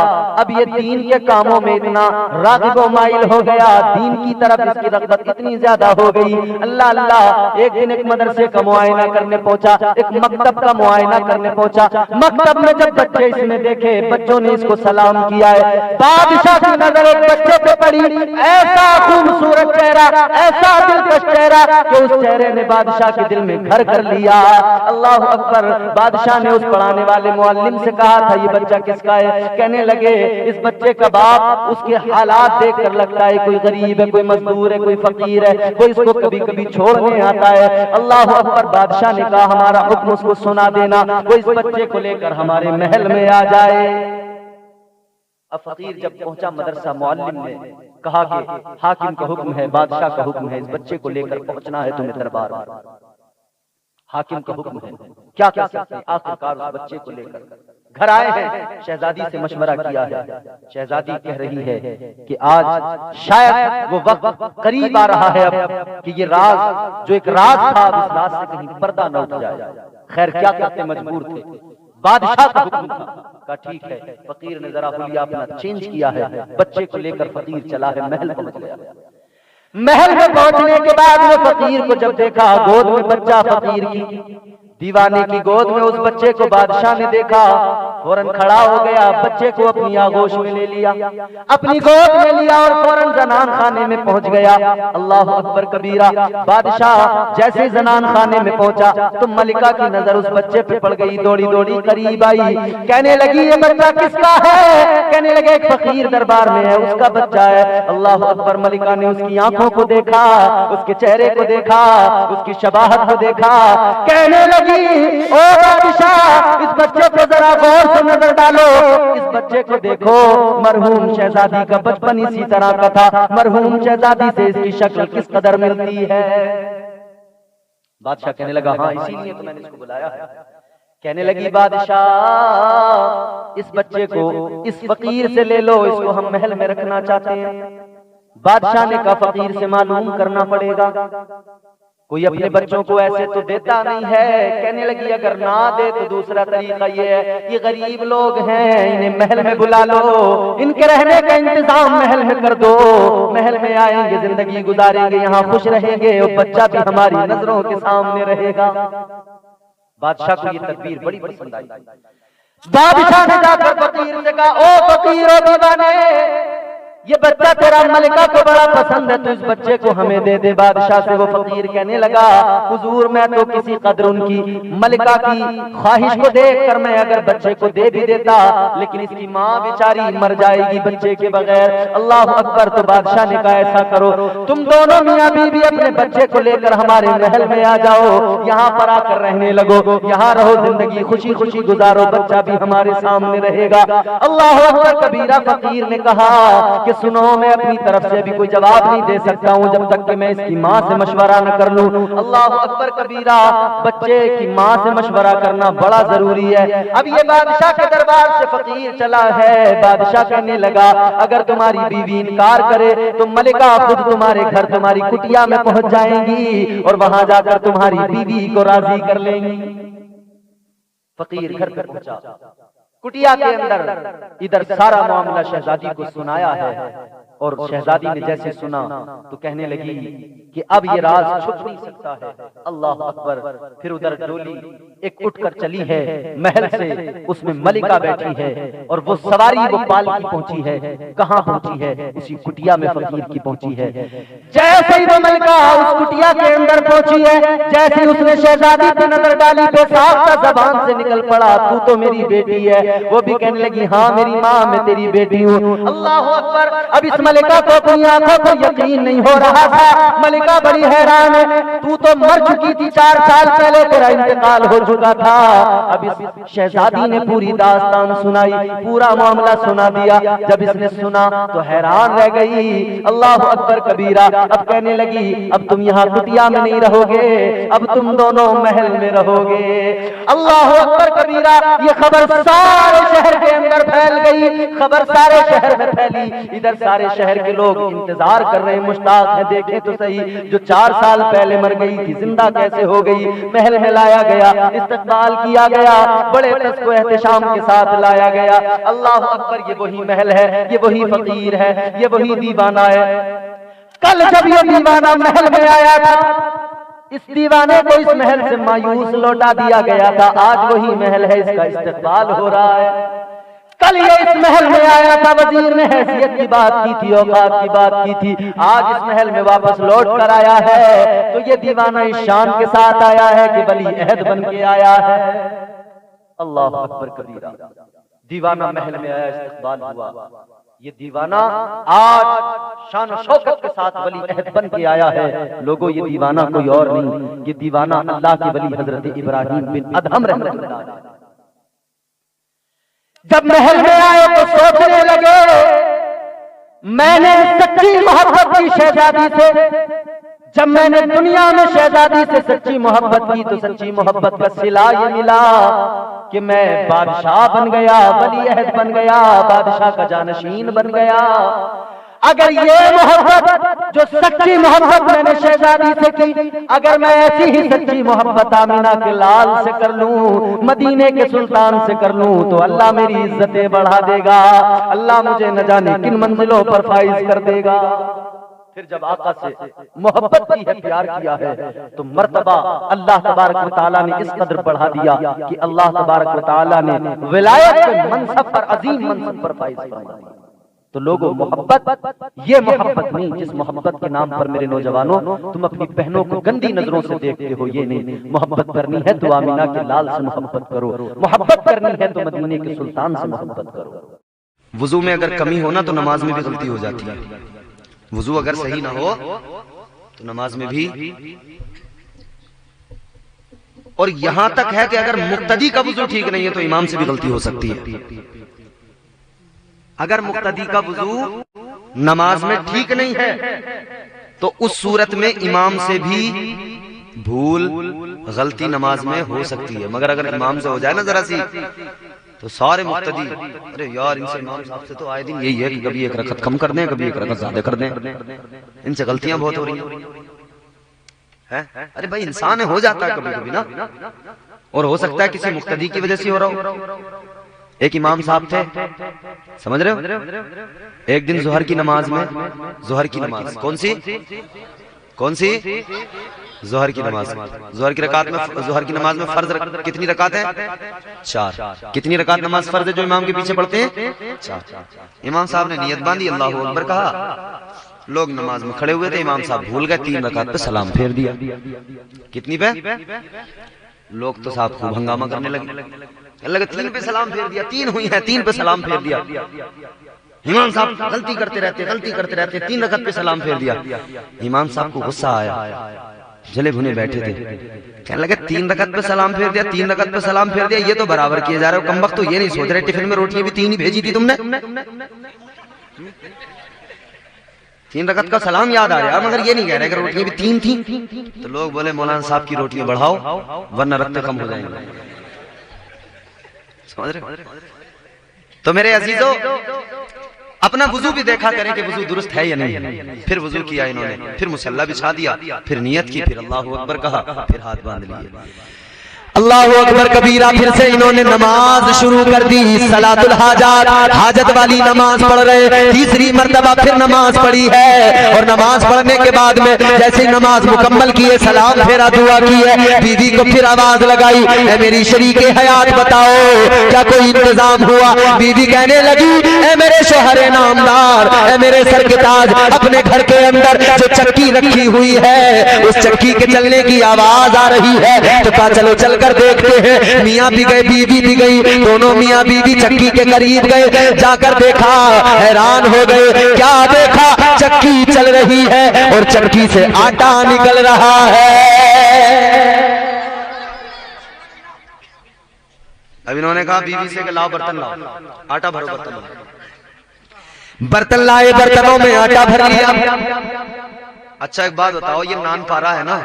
اب یہ دین کے کاموں میں اتنا راغب و مائل ہو گیا، دین کی طرف اس کی رغبت اتنی زیادہ ہو گئی۔ اللہ اللہ، ایک دن ایک مدرسے کا معائنہ کرنے پہنچا، ایک مکتب کا معائنہ کرنے پہنچا۔ مکتب میں جب بچے اس میں دیکھے، بچوں نے اس کو سلام کیا ہے، بادشاہ کی نظر ایک بچے پہ پڑی، ایسا خوبصورت چہرہ، ایسا دلکش چہرہ کہ اس چہرے نے بادشاہ کے دل میں گھر کر لیا۔ اللہ اکبر۔ بادشاہ نے اس پڑھانے والے معلم سے کہا تھا یہ بچہ کس کا ہے؟ کہنے لگے اس بچے کا باپ اس کے حالات دیکھ کر لگتا ہے کوئی غریب ہے، کوئی مزدور ہے، کوئی فقیر ہے، کوئی اس کو کبھی کبھی چھوڑنے آتا ہے۔ اللہ اکبر۔ بادشاہ نے کہا ہمارا حکم اس کو سنا دینا، وہ اس بچے کو لے کر ہمارے محل میں آ جائے۔ اب فقیر جب پہنچا مدرسہ، معلم نے کہا کہ حاکم کا حکم ہے، بادشاہ کا حکم ہے، اس بچے کو لے کر پہنچنا ہے تمہیں دربار میں۔ حاکم کا حکم ہے، کیا کہہ سکتے ہیں؟ آخرکار اس بچے کو لے کر گھر آئے ہیں، شہزادی سے مشورہ کیا ہے۔ شہزادی کہہ رہی ہے کہ آج شاید وہ وقت قریب آ رہا ہے اب کہ یہ راز جو ایک راز تھا اس راز سے کہیں پردہ نہ اٹھ جائے۔ خیر کیا کرتے، مجبور تھے، بادشاہ کا حکم تھا۔ کہا ٹھیک ہے۔ فقیر نے ذرا حلیہ اپنا چینج کیا ہے، بچے کو لے کر فقیر چلا ہے، محل پہنچ گیا۔ محل میں پہنچنے کے بعد وہ فقیر کو جب دیکھا، گود میں بچہ فقیر کی، دیوانے کی گود میں اس بچے کو بادشاہ نے دیکھا، فوراً کھڑا ہو گیا، بچے کو اپنی آغوش میں لے لیا، اپنی گود میں لیا اور فوراً زنان خانے میں پہنچ گیا۔ اللہ اکبر کبیرہ۔ بادشاہ جیسے زنان خانے میں پہنچا تو ملکہ کی نظر اس بچے پہ پڑ گئی، دوڑی دوڑی قریب آئی، کہنے لگی یہ بچہ کس کا ہے؟ کہنے لگے ایک فقیر دربار میں ہے، اس کا بچہ ہے۔ اللہ اکبر۔ ملکہ نے اس کی آنکھوں کو دیکھا، اس کے چہرے کو دیکھا، اس کی شباہت کو دیکھا، کہنے لگی او بادشاہ اس بچے کو ذرا غور سے نظر ڈالو، اس بچے کو دیکھو، مرحوم شہزادی کا بچپن اسی طرح کا تھا، مرحوم شہزادی سے اس کی شکل کس قدر ملتی ہے۔ بادشاہ کہنے لگا ہاں اسی لیے تو میں نے اس کو بلایا ہے۔ کہنے لگی بادشاہ اس بچے کو اس فقیر سے لے لو، اس کو ہم محل میں رکھنا چاہتے ہیں۔ بادشاہ نے کہا فقیر سے معلوم کرنا پڑے گا، کوئی اپنے بچوں کو ایسے تو دیتا نہیں ہے۔ کہنے لگی اگر نہ دے تو دوسرا طریقہ یہ ہے، یہ غریب لوگ ہیں، انہیں محل میں بلا لو، ان کے رہنے کا انتظام محل میں کر دو، محل میں آئیں گے، زندگی گزاریں گے، یہاں خوش رہیں گے اور بچہ بھی ہماری نظروں کے سامنے رہے گا۔ بادشاہ کو یہ تدبیر بڑی پسند آئی۔ بادشاہ نے جا کر فقیر سے کہا او فقیر و دیوانے، یہ بچہ تیرا ملکہ کو بڑا پسند ہے، تو اس بچے کو ہمیں دے دے۔ بادشاہ سے وہ فقیر کہنے لگا حضور میں تو کسی قدر ان کی ملکہ کی خواہش کو دیکھ کر میں اگر بچے کو دے بھی دیتا، لیکن اس کی ماں بیچاری مر جائے گی بچے کے بغیر۔ اللہ اکبر۔ تو بادشاہ نے کہا ایسا کرو تم دونوں میاں بیوی اپنے بچے کو لے کر ہمارے محل میں آ جاؤ، یہاں پر آ کر رہنے لگو، یہاں رہو، زندگی خوشی خوشی گزارو، بچہ بھی ہمارے سامنے رہے گا۔ اللہ اکبر کبیرہ۔ فقیر نے کہا کہ سنو میں اپنی طرف سے بھی کوئی جواب نہیں دے سکتا ہوں جب تک کہ میں اس کی ماں سے مشورہ نہ کر لوں۔ اللہ اکبر کبیرہ۔ بچے کی ماں سے مشورہ کرنا بڑا ضروری ہے۔ اب یہ بادشاہ کے دربار سے فقیر چلا ہے، بادشاہ کہنے لگا اگر تمہاری بیوی انکار کرے تو ملکہ خود تمہارے گھر تمہاری کٹیا میں پہنچ جائیں گی اور وہاں جا کر تمہاری بیوی کو راضی کر لیں گی۔ فقیر گھر پر پہنچا، کٹیا کے اندر ادھر سارا معاملہ شہزادی کو سنایا ہے، اور شہزادی نے جیسے سنا تو کہنے لگی کہ اب یہ راز چھپ نہیں سکتا ہے۔ اللہ اکبر۔ پھر ادھر ڈولی ایک اٹھ کر چلی ہے محل سے، اس میں ملکہ بیٹھی ہے اور وہ سواری وہ پالکی پہنچی ہے، کہاں پہنچی ہے؟ اسی کٹیا میں فقیر کی پہنچی ہے۔ جیسے ہی وہ ملکہ اس کٹیا کے اندر پہنچی ہے، جیسے اس نے شہزادی پہ نظر ڈالی، بے ساختہ زبان سے نکل پڑا تو تو میری بیٹی ہے۔ وہ بھی کہنے لگی ہاں میری ماں، میں تیری بیٹی ہوں۔ اللہ اکبر۔ اب اس ملکہ کو اپنی آنکھوں کو یقین نہیں ہو رہا تھا، ملکہ بڑی حیران ہے، تو مر چکی تھی 4 سال پہلے، تیرا انتقال ہو چکا تھا۔ اب اس شہزادی نے پوری داستان سنائی، پورا معاملہ سنا دیا۔ جب اس نے سنا تو حیران رہ گئی، اللہ اکبر کبیرہ۔ اب کہنے لگی اب تم یہاں کٹیا میں نہیں رہو گے، اب تم دونوں محل میں رہو گے۔ اللہ اکبر کبیرہ۔ یہ خبر سارے شہر کے اندر پھیل گئی، خبر سارے شہر میں پھیلی۔ ادھر سارے شہر کے لوگ انتظار کر رہے ہیں، مشتاق ہیں، دیکھیں تو صحیح، جو 4 سال پہلے مر گئی تھی زندہ کیسے ہو گئی۔ محل میں لایا گیا، استقبال کیا گیا، بڑے رسم و احتشام کے ساتھ لایا گیا۔ اللہ اکبر، یہ وہی محل ہے، یہ وہی فقیر ہے، یہ وہی دیوانہ ہے۔ کل جب یہ دیوانہ محل میں آیا تھا، اس دیوانے کو اس محل سے مایوس لوٹا دیا گیا تھا، آج وہی محل ہے، اس کا استقبال ہو رہا ہے۔ کل یہ اس محل میں آیا تھا، وزیر نے حیثیت کی بات کی تھی، اوقات کی بات کی تھی، آج اس محل میں واپس لوٹ کر آیا ہے، تو یہ دیوانہ اس شان کے ساتھ آیا ہے کہ ولی عہد بن کے آیا ہے۔ اللہ اکبر کبیرہ۔ دیوانہ محل میں آیا، استقبال ہوا، یہ دیوانہ آج شان و شوکت کے ساتھ ولی عہد بن کے آیا ہے۔ لوگوں، یہ دیوانہ کوئی اور نہیں، یہ دیوانہ اللہ کے ولی حضرت ابراہیم بن ادہم رحمۃ اللہ علیہ۔ جب محل میں آئے تو سوچنے لگے، میں نے سچی محبت کی شہزادی سے، جب میں نے دنیا میں شہزادی سے سچی محبت کی تو سچی محبت کا صلہ یہ ملا کہ میں بادشاہ بن گیا، ولی عہد بن گیا، بادشاہ کا جانشین بن گیا۔ اگر یہ محبت جو سچی محبت میں نے شہزادی سے کی، اگر میں ایسی ہی سچی محبت آمینہ کے لال سے کر لوں، مدینے کے سلطان سے کر لوں، تو اللہ میری عزتیں بڑھا دے گا، اللہ مجھے نہ جانے کن منزلوں پر فائز کر دے گا۔ پھر جب آقا سے محبت کی ہے، پیار کیا ہے، تو مرتبہ اللہ تبارک و تعالیٰ نے اس قدر بڑھا دیا کہ اللہ تبارک و تعالیٰ نے ولایت کے منصب پر، عظیم منصب پر فائز فرما دیا۔ تو لوگوں، محبت یہ محبت نہیں جس محبت کے نام پر میرے نوجوانوں تم اپنی بہنوں کو گندی نظروں سے دیکھتے ہو، یہ نہیں۔ محبت کرنی ہے تو آمینہ کے لال سے محبت کرو، محبت کرنی ہے تو مدینے کے سلطان سے محبت کرو۔ وضو میں اگر کمی ہو نا تو نماز میں بھی غلطی ہو جاتی ہے، وضو اگر صحیح نہ ہو تو نماز میں بھی، اور یہاں تک ہے کہ اگر مقتدی کا وضو ٹھیک نہیں ہے تو امام سے بھی غلطی ہو سکتی ہے۔ اگر مقتدی کا وضو نماز میں ٹھیک نہیں ہے تو اس صورت میں امام سے بھی بھول غلطی نماز میں ہو سکتی ہے، مگر اگر امام سے ہو جائے نا ذرا سی تو سارے مقتدی، ارے یار ان سے امام صاحب سے تو آئے دن یہی ہے کہ کبھی ایک رکعت کم کر دیں، کبھی ایک رکعت زیادہ کر دیں، ان سے غلطیاں بہت ہو رہی ہیں۔ ارے بھائی انسان ہو جاتا ہے کبھی کبھی نا، اور ہو سکتا ہے کسی مقتدی کی وجہ سے ہو رہا ہو۔ ایک امام صاحب تھے، سمجھ رہے ہو، ایک دن ظہر کی نماز میں، ظہر کی نماز کون سی ظہر کی نماز، ظہر کی رکعت میں، ظہر کی نماز میں فرض کتنی رکعت ہیں؟ 4۔ کتنی رکعت نماز فرض ہے جو امام کے پیچھے پڑھتے ہیں؟ 4۔ امام صاحب نے نیت باندھی، اللہ اکبر کہا، لوگ نماز میں کھڑے ہوئے تھے، امام صاحب بھول گئے، 3 رکعت پہ سلام پھیر دیا۔ کتنی پہ؟ لوگ تو صاحب خوب ہنگامہ کرنے لگے، 3 پہ سلام پھیر دیا، 3 ہوئی ہیں، 3 پہ سلام پھیر دیا۔ امام صاحب غلطی کرتے رہتے، 3 رکعت پہ سلام پھیر دیا۔ امام صاحب کو غصہ آیا، جلے بھنے بیٹھے تھے، کہنے لگے 3 رکعت پہ سلام پھیر دیا، 3 رکعت پہ سلام پھیر دیا، یہ تو برابر کیے جا رہے ہو، کمبخت تو یہ نہیں سوچ رہے ٹفن میں روٹیاں بھی 3 ہی بھیجی تھی تم نے، 3 رکعت کا سلام یاد آ رہا ہے، مگر یہ نہیں کہہ رہے کہ روٹیاں بھی 3 تھیں۔ تو لوگ بولے مولانا صاحب کی روٹیاں بڑھاؤ ورنہ رکھتے کم ہو جائیں گے۔ تو میرے عزیزو، اپنا وضو بھی دیکھا کریں کہ وضو درست ہے یا نہیں۔ پھر وضو کیا انہوں نے، پھر مصلی بچھا دیا، پھر نیت کی، پھر اللہ اکبر کہا، پھر ہاتھ باندھ لیے، اللہ اکبر کبیرہ۔ پھر سے انہوں نے نماز شروع کر دی، صلاۃ الحاجات، حاجت والی نماز پڑھ رہے، تیسری مرتبہ پھر نماز پڑھی ہے، اور نماز پڑھنے کے بعد میں جیسے نماز مکمل کیے، سلام پھیرا، دعا کی ہے، بیوی کو پھر آواز لگائی، اے میری شریک حیات بتاؤ کیا کوئی انتظام ہوا؟ بیوی کہنے لگی، اے میرے شوہر نامدار، اے میرے سر کے تاج، اپنے گھر کے اندر جو چکی رکھی ہوئی ہے اس چکی کے چلنے کی آواز آ رہی ہے، تو کہا چلو چل کر کر دیکھتے ہیں، میاں بھی گئے بیوی بھی گئی، دونوں میاں بیوی چکی کے قریب گئے، جا کر دیکھا، حیران ہو گئے، کیا دیکھا؟ چکی چل رہی ہے اور چکی سے آٹا نکل رہا ہے۔ اب انہوں نے کہا بیوی سے کہ لاؤ برتن لاؤ، آٹا بھرو برتن میں۔ برتن لائے، برتنوں میں آٹا بھر لیا۔ اچھا ایک بات بتاؤ، یہ نان پارا ہے نا،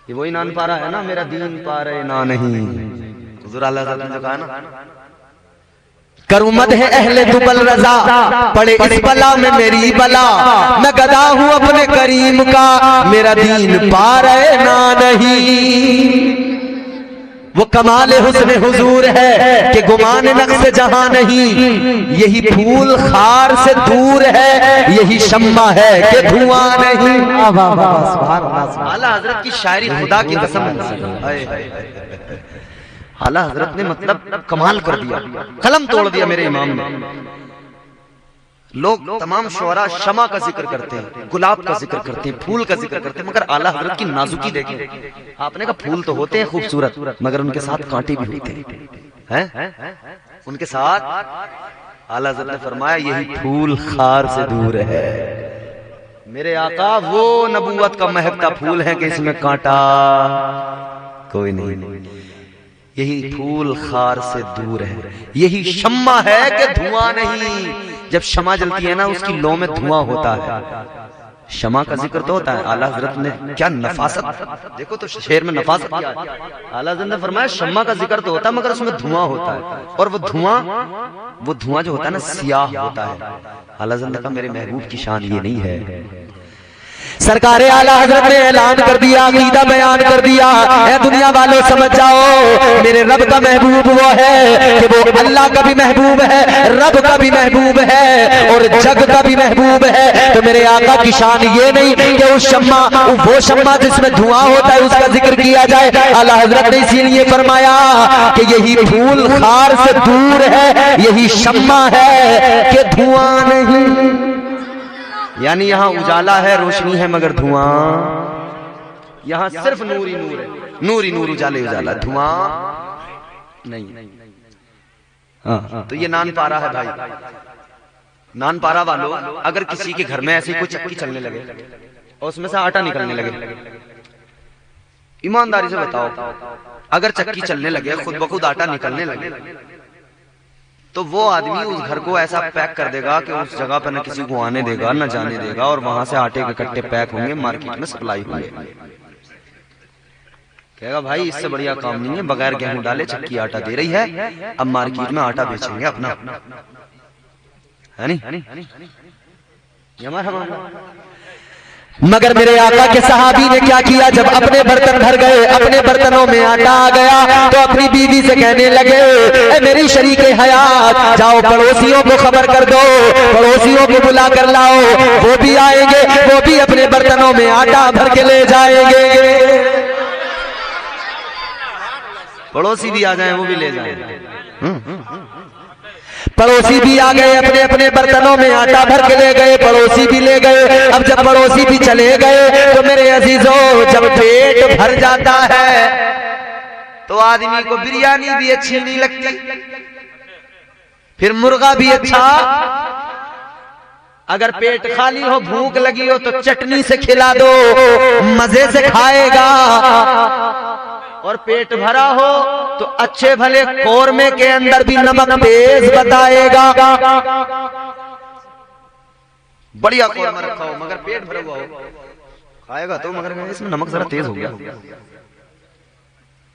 یہ وہی نان پارا ہے نا، میرا دین پارے نا نہیں، حضور اعلیٰ حضرت نے کہا نا، کروں مدح اہل دبل رضا، پڑے اس بلا میں میری بلا، میں گدا ہوں اپنے کریم کا، میرا دین پارے نا نہیں۔ وہ کمال حسن حضور ہے کہ گمان نقص جہاں نہیں، یہی پھول خار سے دور ہے، یہی شمع ہے کہ دھواں نہیں۔ اعلیٰ حضرت کی شاعری خدا کی قسم، اعلیٰ حضرت نے مطلب کمال کر دیا، قلم توڑ دیا میرے امام نے۔ لوگ تمام شعراء شمع کا ذکر کرتے ہیں، گلاب کا ذکر کرتے ہیں، پھول کا ذکر کرتے ہیں، مگر اعلیٰ حضرت کی نازکی دیکھیں۔ آپ نے کہا پھول تو ہوتے ہیں خوبصورت، مگر ان کے ساتھ کانٹے بھی ہوتے ہیں، ان کے ساتھ اعلیٰ حضرت نے فرمایا یہی پھول خار سے دور ہے۔ میرے آقا وہ نبوت کا مہکتا پھول ہے کہ اس میں کانٹا کوئی نہیں، یہی پھول خار سے دور ہے، یہی شمع ہے کہ دھواں نہیں۔ جب شمع جلتی ہے نا اس کی لو میں دھواں ہوتا ہے، شمع کا ذکر تو ہوتا ہے۔ اعلیٰ حضرت نے کیا نفاست، دیکھو تو شعر میں نفاست کیا ہے۔ اعلیٰ حضرت نے فرمایا شمع کا ذکر تو ہوتا ہے مگر اس میں دھواں ہوتا ہے، اور وہ دھواں جو ہوتا ہے نا سیاہ ہوتا ہے۔ اعلیٰ حضرت نے کہا میرے محبوب کی شان یہ نہیں ہے۔ سرکار اعلیٰ حضرت نے اعلان کر دیا، عقیدہ بیان کر دیا، اے دنیا والوں سمجھ جاؤ، میرے رب کا محبوب وہ ہے کہ وہ اللہ کا بھی محبوب ہے، رب کا بھی محبوب ہے اور جگ کا بھی محبوب ہے۔ تو میرے آقا کی شان یہ نہیں کہ اس شمع، وہ شمع جس میں دھواں ہوتا ہے اس کا ذکر کیا جائے۔ اعلیٰ حضرت نے اسی لیے فرمایا کہ یہی پھول خار سے دور ہے، یہی شمع ہے کہ دھواں نہیں۔ یعنی یہاں اجالا ہے، روشنی ہے، مگر دھواں یہاں صرف نور ہی نور ہے، نور ہی نور، اجالے اجالا، دھواں نہیں۔ تو یہ نان پارا ہے بھائی، نان پارا والو، اگر کسی کے گھر میں ایسی کوئی چکی چلنے لگے اور اس میں سے آٹا نکلنے لگے، ایمانداری سے بتاؤ، اگر چکی چلنے لگے خود بخود آٹا نکلنے لگے تو وہ آدمی اس گھر کو ایسا پیک کر دے گا کہ اس جگہ پر نہ کسی کو آنے دے گا نہ جانے دے گا، اور وہاں سے آٹے کے کٹے پیک ہوں گے، مارکیٹ میں سپلائی ہوں گے۔ کہے گا بھائی اس سے بڑھیا کام نہیں ہے، بغیر گیہوں ڈالے چکی آٹا دے رہی ہے، اب مارکیٹ میں آٹا بیچیں گے اپنا، ہے نہیں؟ یہ ہمارا معاملہ۔ مگر میرے آقا کے صحابی نے کیا کیا؟ جب اپنے برتن بھر گئے، اپنے برتنوں میں آٹا آ گیا تو اپنی بیوی سے کہنے لگے، اے میری شریک حیات، جاؤ پڑوسیوں کو خبر کر دو، پڑوسیوں کو بلا کر لاؤ، وہ بھی آئیں گے، وہ بھی اپنے برتنوں میں آٹا بھر کے لے جائیں گے۔ پڑوسی بھی آ جائیں، وہ بھی لے جائیں۔ پڑوسی بھی آ گئے، اپنے اپنے برتنوں میں آٹا بھر کے لے گئے، پڑوسی بھی لے گئے۔ اب جب پڑوسی بھی چلے گئے تو میرے عزیزوں جب پیٹ بھر جاتا ہے تو آدمی کو بریانی بھی اچھی نہیں لگتی، پھر مرغا بھی اچھا، اگر پیٹ خالی ہو بھوک لگی ہو تو چٹنی سے کھلا دو، مزے سے کھائے گا، اور پیٹ بھرا ہو تو اچھے بھلے قورمے کے اندر بھی نمک تیز بتائے گا۔ بڑھیا قورمہ رکھا ہو مگر پیٹ بھرا ہوا ہو، کھائے گا تو مگر اس میں نمک ذرا تیز ہو گیا،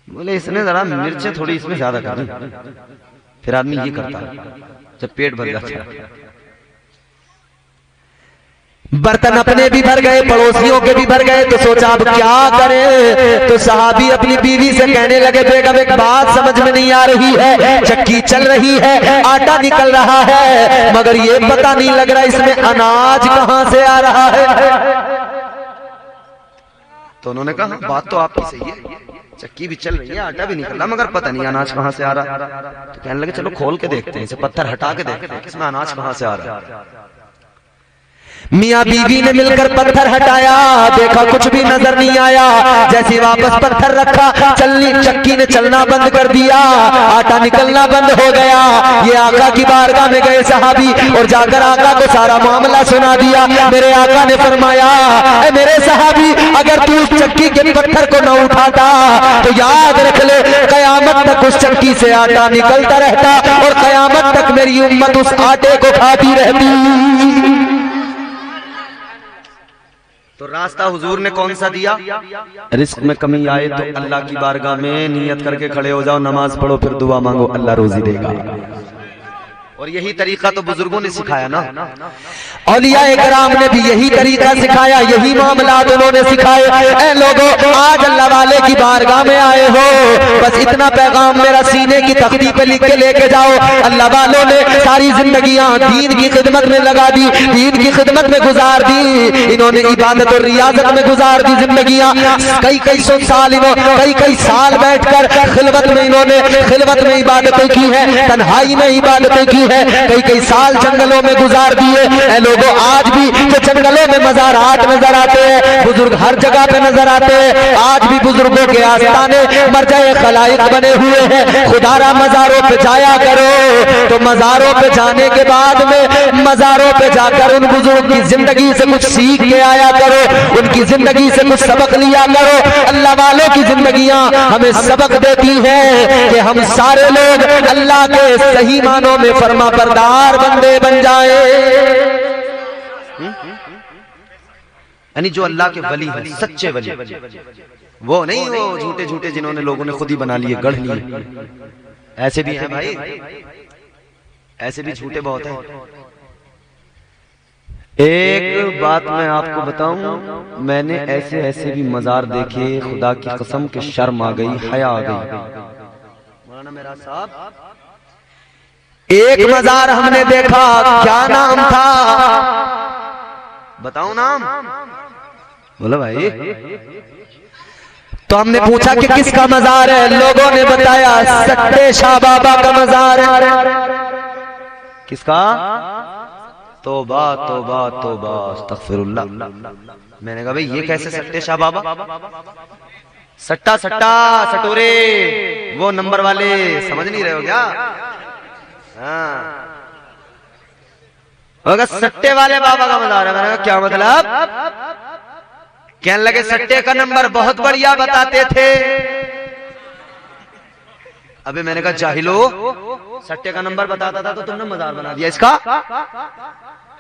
بولے اس نے ذرا مرچیں تھوڑی اس میں زیادہ کر دی، پھر آدمی یہ کرتا ہے جب پیٹ بھر جاتا ہے۔ برتن اپنے بھی بھر گئے، پڑوسیوں کے بھی بھر گئے، تو سوچا اب کیا کریں؟ تو صحابی اپنی بیوی سے کہنے لگے، بیگم ایک بات سمجھ میں نہیں آ رہی ہے، چکی چل رہی ہے، آٹا نکل رہا ہے، مگر یہ پتہ نہیں لگ رہا اس میں اناج کہاں سے آ رہا ہے۔ تو انہوں نے کہا بات تو آپ کی صحیح ہے، چکی بھی چل رہی ہے، آٹا بھی نکل رہا، مگر پتہ نہیں اناج کہاں سے آ رہا۔ تو کہنے لگے چلو کھول کے دیکھتے ہیں، اسے پتھر ہٹا کے دیکھتے ہیں اس میں اناج کہاں سے آ رہا ہے۔ میاں بیوی نے مل کر پتھر ہٹایا، دیکھا کچھ بھی نظر نہیں آیا، جیسے واپس پتھر رکھا چکی نے چلنا بند کر دیا، آٹا نکلنا بند ہو گیا۔ یہ آقا کی بارگاہ میں گئے صحابی اور جا کر آقا کو سارا معاملہ سنا دیا۔ میرے آقا نے فرمایا اے میرے صحابی، اگر تو اس چکی کے پتھر کو نہ اٹھاتا تو یاد رکھ لے قیامت تک اس چکی سے آٹا نکلتا رہتا اور قیامت تک میری امت اس آٹے کو کھاتی رہتی۔ تو راستہ حضور نے کون سا دیا؟ رزق میں کمی آئے تو اللہ کی بارگاہ میں نیت کر کے کھڑے ہو جاؤ، نماز پڑھو، پھر دعا مانگو، اللہ روزی دے گا۔ اور یہی طریقہ تو بزرگوں نے سکھایا نا، اولیاء کرام نے بھی یہی طریقہ سکھایا، یہی معاملات انہوں نے سکھائے۔ اے لوگوں، آج اللہ والے کی بارگاہ میں آئے ہو، بس اتنا پیغام میرا سینے کی تختی پہ لکھ کے لے کے جاؤ۔ اللہ والوں نے ساری زندگیاں دین کی خدمت میں لگا دی، دین کی خدمت میں گزار دی، انہوں نے عبادت اور ریاضت میں گزار دی زندگیاں، کئی سو سال کئی سال بیٹھ کر خلوت میں انہوں نے خلوت میں عبادتیں کی ہیں، تنہائی میں عبادتیں کی ہیں، کئی سال جنگلوں میں گزار دیے۔ اے لوگوں، آج بھی جو جنگلوں میں مزارات نظر آتے ہیں، بزرگ ہر جگہ پہ نظر آتے ہیں، آج بھی بزرگوں کے آستانے مرجع خلائق بنے ہوئے ہیں۔ خدا را مزاروں پہ جایا کرو، تو مزاروں پہ جانے کے بعد میں مزاروں پہ جا کر ان بزرگ کی زندگی سے کچھ سیکھ کے آیا کرو، ان کی زندگی سے کچھ سبق لیا کرو۔ اللہ والوں کی زندگیاں ہمیں سبق دیتی ہیں کہ ہم سارے لوگ اللہ کے صحیح معنوں میں فرما بردار بندے بن جائے۔ یعنی جو اللہ کے ولی ہیں، سچے ولی، وہ نہیں وہ جھوٹے جھوٹے جنہوں نے لوگوں نے خود ہی بنا لیے، گڑھ لیے، ایسے بھی ہیں بھائی، ایسے بھی جھوٹے بہت ہیں۔ ایک بات میں آپ کو بتاؤں، میں نے ایسے ایسے بھی مزار دیکھے، خدا کی قسم کہ شرم آ گئی، حیا آ گئی۔ مولانا میرا صاحب، ایک مزار ہم نے دیکھا، کیا نام تھا؟ بتاؤ نام، بولو بھائی۔ تو ہم نے پوچھا کہ کس کا مزار ہے؟ لوگوں نے بتایا سٹے شاہ بابا کا مزار ہے۔ کس کا؟ توبہ توبہ توبہ، استغفر اللہ۔ میں نے کہا بھئی یہ کیسے سٹے شاہ بابا؟ سٹا سٹا سٹورے، وہ نمبر والے، سمجھ نہیں رہے ہو کیا؟ ہاں، اگر سٹے والے بابا کا مزار ہے۔ میں نے کہا کیا مطلب؟ کہنے لگے سٹے کا نمبر بہت بڑھیا بتاتے تھے۔ ابھی میں نے کہا جاہلو، سٹے کا نمبر بتاتا تھا تو تم نے مزار بنا دیا اس کا؟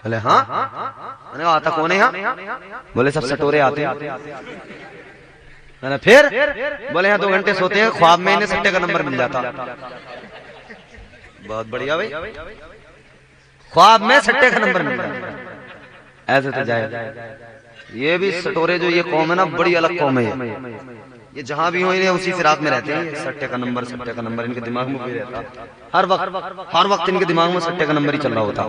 بولے ہاں۔ میں نے کہا آتا کون ہے یہاں؟ بولے سب سٹورے آتے ہیں۔ میں نے پھر بولے ہاں 2 گھنٹے سوتے ہیں، خواب میں انہیں سٹے کا نمبر مل جاتا۔ بہت بڑھیا بھائی، خواب میں سٹے کا نمبر مل جاتا، ایسے تو جائے۔ یہ بھی سٹورے جو یہ قوم ہے نا، بڑی الگ قوم ہے یہ جہاں بھی ہوں انہیں اسی فراق میں رہتے ہیں، سٹے کا نمبر سٹے کا نمبر ان کے دماغ میں بھی رہتا، ہر وقت ان کے دماغ میں سٹے کا نمبر ہی چل رہا ہوتا۔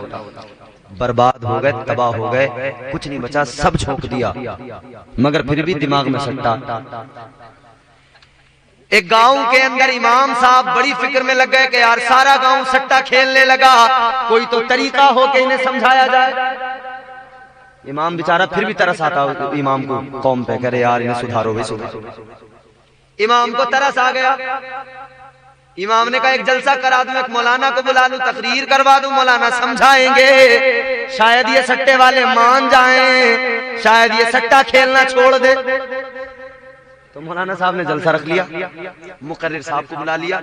برباد ہو گئے، تباہ ہو گئے، کچھ نہیں بچا، سب جھونک دیا، مگر پھر بھی دماغ میں سٹا۔ ایک گاؤں کے اندر امام صاحب بڑی فکر میں لگ گئے کہ یار سارا گاؤں سٹا کھیلنے لگا، کوئی تو طریقہ ہو کہ انہیں سمجھایا جائے۔ امام بیچارہ پھر بھی ترس آتا امام کو، قوم پہ کہہ رہے یار انہیں سدھارو بھائی سدھارو۔ امام کو ترس آ گیا، امام نے کہا ایک جلسہ کرا دوں، ایک مولانا کو بلا لوں، تقریر کروا دوں، مولانا سمجھائیں گے، شاید یہ سٹے والے مان جائیں، شاید یہ سٹا کھیلنا چھوڑ دے۔ تو مولانا صاحب نے جلسہ رکھ لیا، مقرر صاحب کو بلا لیا،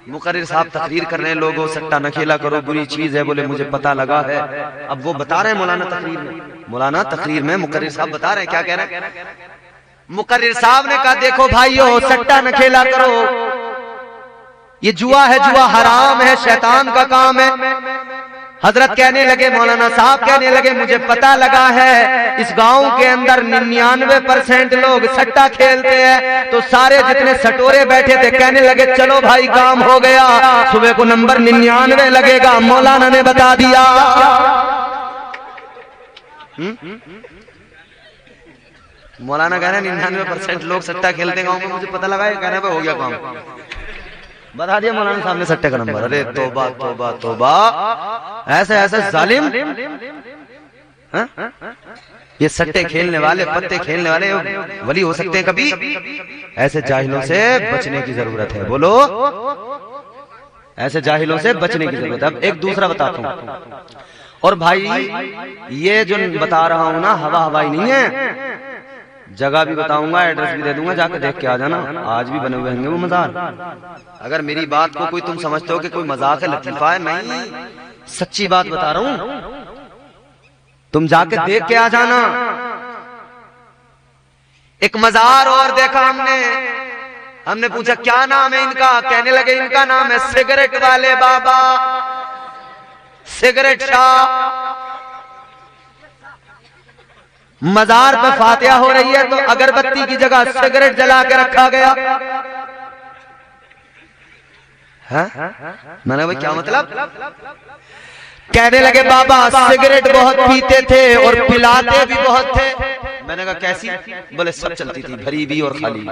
مقرر صاحب تقریر کر رہے ہیں، لوگوں سٹا نہ کھیلا کرو، بری چیز ہے۔ بولے مجھے پتہ لگا ہے۔ اب وہ بتا رہے ہیں مولانا تقریر میں، مولانا تقریر میں مقرر صاحب بتا رہے ہیں، کیا کہہ رہے ہیں؟ مقرر صاحب نے کہا دیکھو بھائیو، سٹا نہ کھیلا کرو، یہ جوا ہے، جوا حرام ہے، شیطان کا کام ہے۔ حضرت کہنے لگے، مولانا صاحب کہنے لگے مجھے پتہ لگا ہے اس گاؤں کے اندر 99% لوگ سٹا کھیلتے ہیں، تو سارے جتنے سٹورے بیٹھے تھے کہنے لگے چلو بھائی کام ہو گیا، صبح کو نمبر 99 لگے گا۔ مولانا نے بتا دیا، مولانا کہہ رہے ہیں 99% لوگ سٹا کھیلتے ہیں گاؤں میں، مجھے پتہ لگا ہے، کہہ رہے ہیں ہو گیا کام، بتا دیا مولانا صاحب نے سٹے کا نمبر۔ ارے توبہ توبہ توبہ، ایسے ایسے ظالم، یہ سٹے کھیلنے والے، پتے کھیلنے والے ولی ہو سکتے ہیں کبھی؟ ایسے جاہلوں سے بچنے کی ضرورت ہے، بولو، ایسے جاہلوں سے بچنے کی ضرورت ہے۔ اب ایک دوسرا بتاتا ہوں، اور بھائی یہ جو بتا رہا ہوں نا ہوا ہوائی نہیں ہے، جگہ بھی بتاؤں گا، ایڈریس بھی دے دوں گا، جا کے دیکھ کے آ جانا، آج بھی بنے ہوئے ہوں گے وہ مزار۔ اگر میری بات کو کوئی تم سمجھتے ہو کہ کوئی مذاق ہے، لطیفہ ہے، نہیں، سچی بات بتا رہا ہوں، تم جا کے دیکھ کے آ جانا۔ ایک مزار اور دیکھا ہم نے پوچھا کیا نام ہے ان کا، کہنے لگے ان کا نام ہے سگریٹ والے بابا، سگریٹ شاہ۔ مزار پہ فاتحہ ہو رہی ہے تو اگربتی کی جگہ سگریٹ جلا کے رکھا گیا۔ میں نے بھائی کیا مطلب؟ کہنے لگے بابا سگریٹ بہت پیتے تھے اور پلاتے بھی بہت تھے۔ میں نے کہا کیسی؟ بولے سب چلتی تھی، بھری بھی اور خالی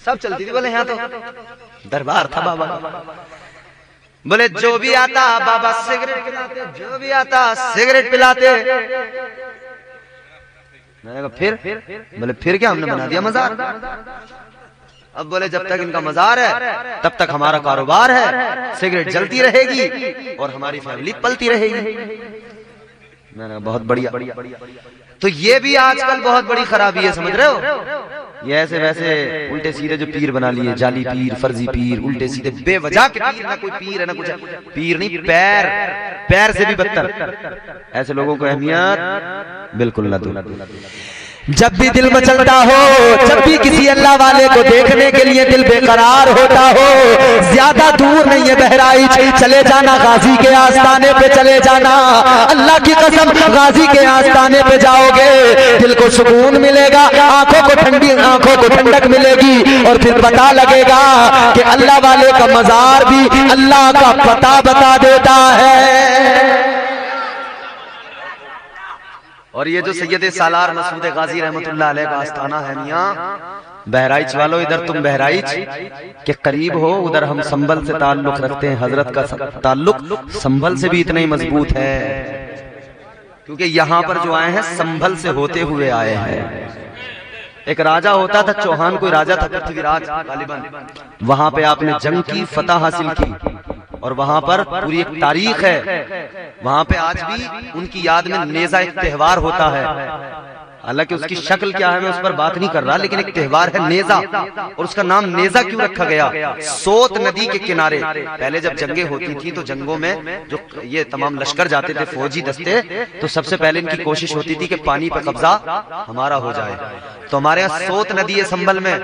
سب چلتی تھی۔ بولے یہاں تو دربار تھا بابا۔ بولے جو بھی آتا بابا سگریٹ پلاتے، جو بھی آتا سگریٹ پلاتے۔ میں نے کہا پھر؟ بولے پھر کیا، ہم نے بنا دیا مزار۔ اب بولے جب تک ان کا مزار ہے تب تک ہمارا کاروبار ہے، سگریٹ جلتی رہے گی اور ہماری فیملی پلتی رہے گی۔ میں نے کہا بہت بڑھیا۔ تو یہ بھی آج کل بہت بڑی خرابی ہے، سمجھ رہے ہو؟ یہ ایسے ویسے الٹے سیدھے جو پیر بنا لیے، جعلی پیر، فرضی پیر، الٹے سیدھے بے وجہ کے پیر، نہ کوئی پیر ہے نہ کچھ، پیر نہیں، پیر سے بھی بدتر۔ ایسے لوگوں کو اہمیت بالکل نہ دو۔ جب بھی دل مچلتا ہو، جب بھی کسی اللہ والے کو دیکھنے کے لیے دل بے قرار ہوتا ہو، زیادہ دور نہیں ہے بہرائچ، چلے جانا غازی کے آستانے پہ، چلے جانا، اللہ کی قسم غازی کے آستانے پہ جاؤ گے دل کو سکون ملے گا، آنکھوں کو ٹھنڈک ملے گی، اور پھر پتہ لگے گا کہ اللہ والے کا مزار بھی اللہ کا پتہ بتا دیتا ہے۔ اور یہ جو سید سالار مسعود غازی رحمت اللہ علیہ کا آستانہ ہے میاں، بہرائچ والو، ادھر تم بہرائچ کے قریب ہو، ادھر ہم سنبھل سے تعلق رکھتے ہیں، حضرت کا تعلق سنبھل سے بھی اتنا ہی مضبوط ہے، کیونکہ یہاں پر جو آئے ہیں سنبھل سے ہوتے ہوئے آئے ہیں۔ ایک راجہ ہوتا تھا چوہان، کوئی راجہ تھا پرتھوی راج غالباً، وہاں پہ آپ نے جنگ کی، فتح حاصل کی، اور وہاں پر پوری ایک تاریخ ہے، وہاں پہ آج بھی ان کی یاد میں نیزہ ایک تہوار ہوتا ہے، حالانکہ اس کی شکل کیا ہے میں اس پر بات نہیں کر رہا، لیکن ایک تہوار ہے نیزہ، اور اس کا نام نیزہ کیوں رکھا گیا؟ سوت ندی کے کنارے پہلے جب جنگیں ہوتی تھی تو جنگوں میں جو یہ تمام لشکر جاتے تھے، فوجی دستے، تو سب سے پہلے ان کی کوشش ہوتی تھی کہ پانی پہ قبضہ ہمارا ہو جائے، تو ہمارے یہاں سوت ندی ہے سنبھل میں،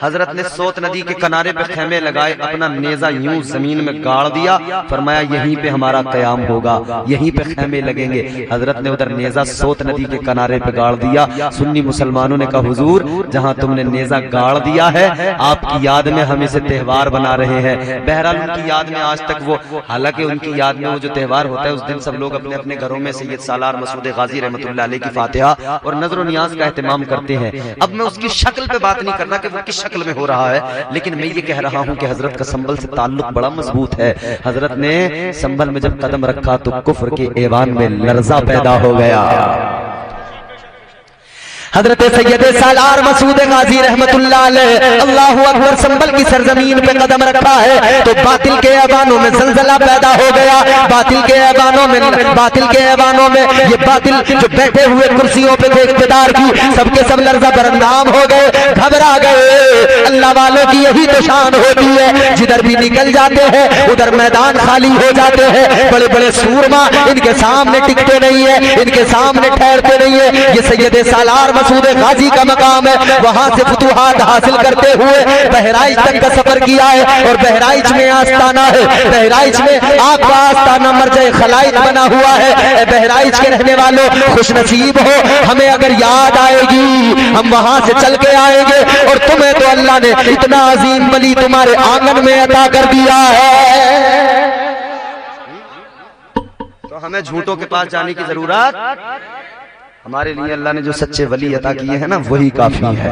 حضرت نے سوت ندی کے کنارے پہ خیمے لگائے، اپنا نیزہ یوں زمین میں گاڑ دیا، فرمایا یہیں پہ ہمارا قیام ہوگا، یہیں پہ خیمے لگیں گے۔ حضرت نے ادھر نیزہ سوت ندی کے کنارے پہ گاڑ دیا۔ سنی مسلمانوں نے کہا حضور جہاں تم نے نیزہ گاڑ دیا ہے آپ کی یاد میں ہم اسے تہوار بنا رہے ہیں۔ بہرحال ان کی یاد میں آج تک وہ، حالانکہ ان کی یاد میں وہ جو تہوار ہوتا ہے اس دن سب لوگ اپنے اپنے گھروں میں سید سالار مسعود غازی رحمت اللہ علیہ کی فاتحہ اور نظر و نیاز کا اہتمام کرتے ہیں۔ اب میں اس کی شکل پہ بات نہیں کرنا کہ وہ کس شکل میں ہو رہا ہے، لیکن میں یہ کہہ رہا ہوں کہ حضرت کا سنبھل سے تعلق بڑا مضبوط ہے۔ حضرت نے سنبھل میں جب قدم رکھا تو کفر کے ایوان میں لرزہ پیدا ہو گیا۔ حضرت سید سالار مسعود غازی رحمت اللہ علیہ اللہ اکبر سنبھل کی سرزمین پہ قدم رکھا ہے تو باطل کے ایوانوں میں زلزلہ پیدا ہو گیا، باطل کے ایوانوں میں یہ باطل جو بیٹھے ہوئے کرسیوں پہ تھے اقتدار کی، سب کے سب لرزہ برندام ہو گئے، گھبرا گئے۔ اللہ والوں کی یہی تو شان ہوتی ہے، جدھر بھی نکل جاتے ہیں ادھر میدان خالی ہو جاتے ہیں۔ بڑے بڑے سورما ان کے سامنے ٹکتے نہیں ہیں، ان کے سامنے ٹھہرتے نہیں ہیں۔ یہ سید سالار مسعود غازی کا مقام ہے، وہاں سے فتوحات حاصل کرتے ہوئے بہرائچ تک کا سفر کیا ہے، اور بہرائچ میں آستانہ ہے، بہرائچ میں آپ کا آستانہ مرجع خلائق بنا ہوا ہے۔ اے بہرائچ کے رہنے والوں خوش نصیب ہو، ہمیں اگر یاد آئے گی ہم وہاں سے چل کے آئیں گے، اور تمہیں تو اللہ نے اتنا عظیم ولی تمہارے آنگن میں عطا کر دیا ہے، تو ہمیں جھوٹوں کے پاس جانے کی ضرورت، ہمارے لیے اللہ نے جو سچے ولی عطا کیے ہیں نا وہی کافی ہے،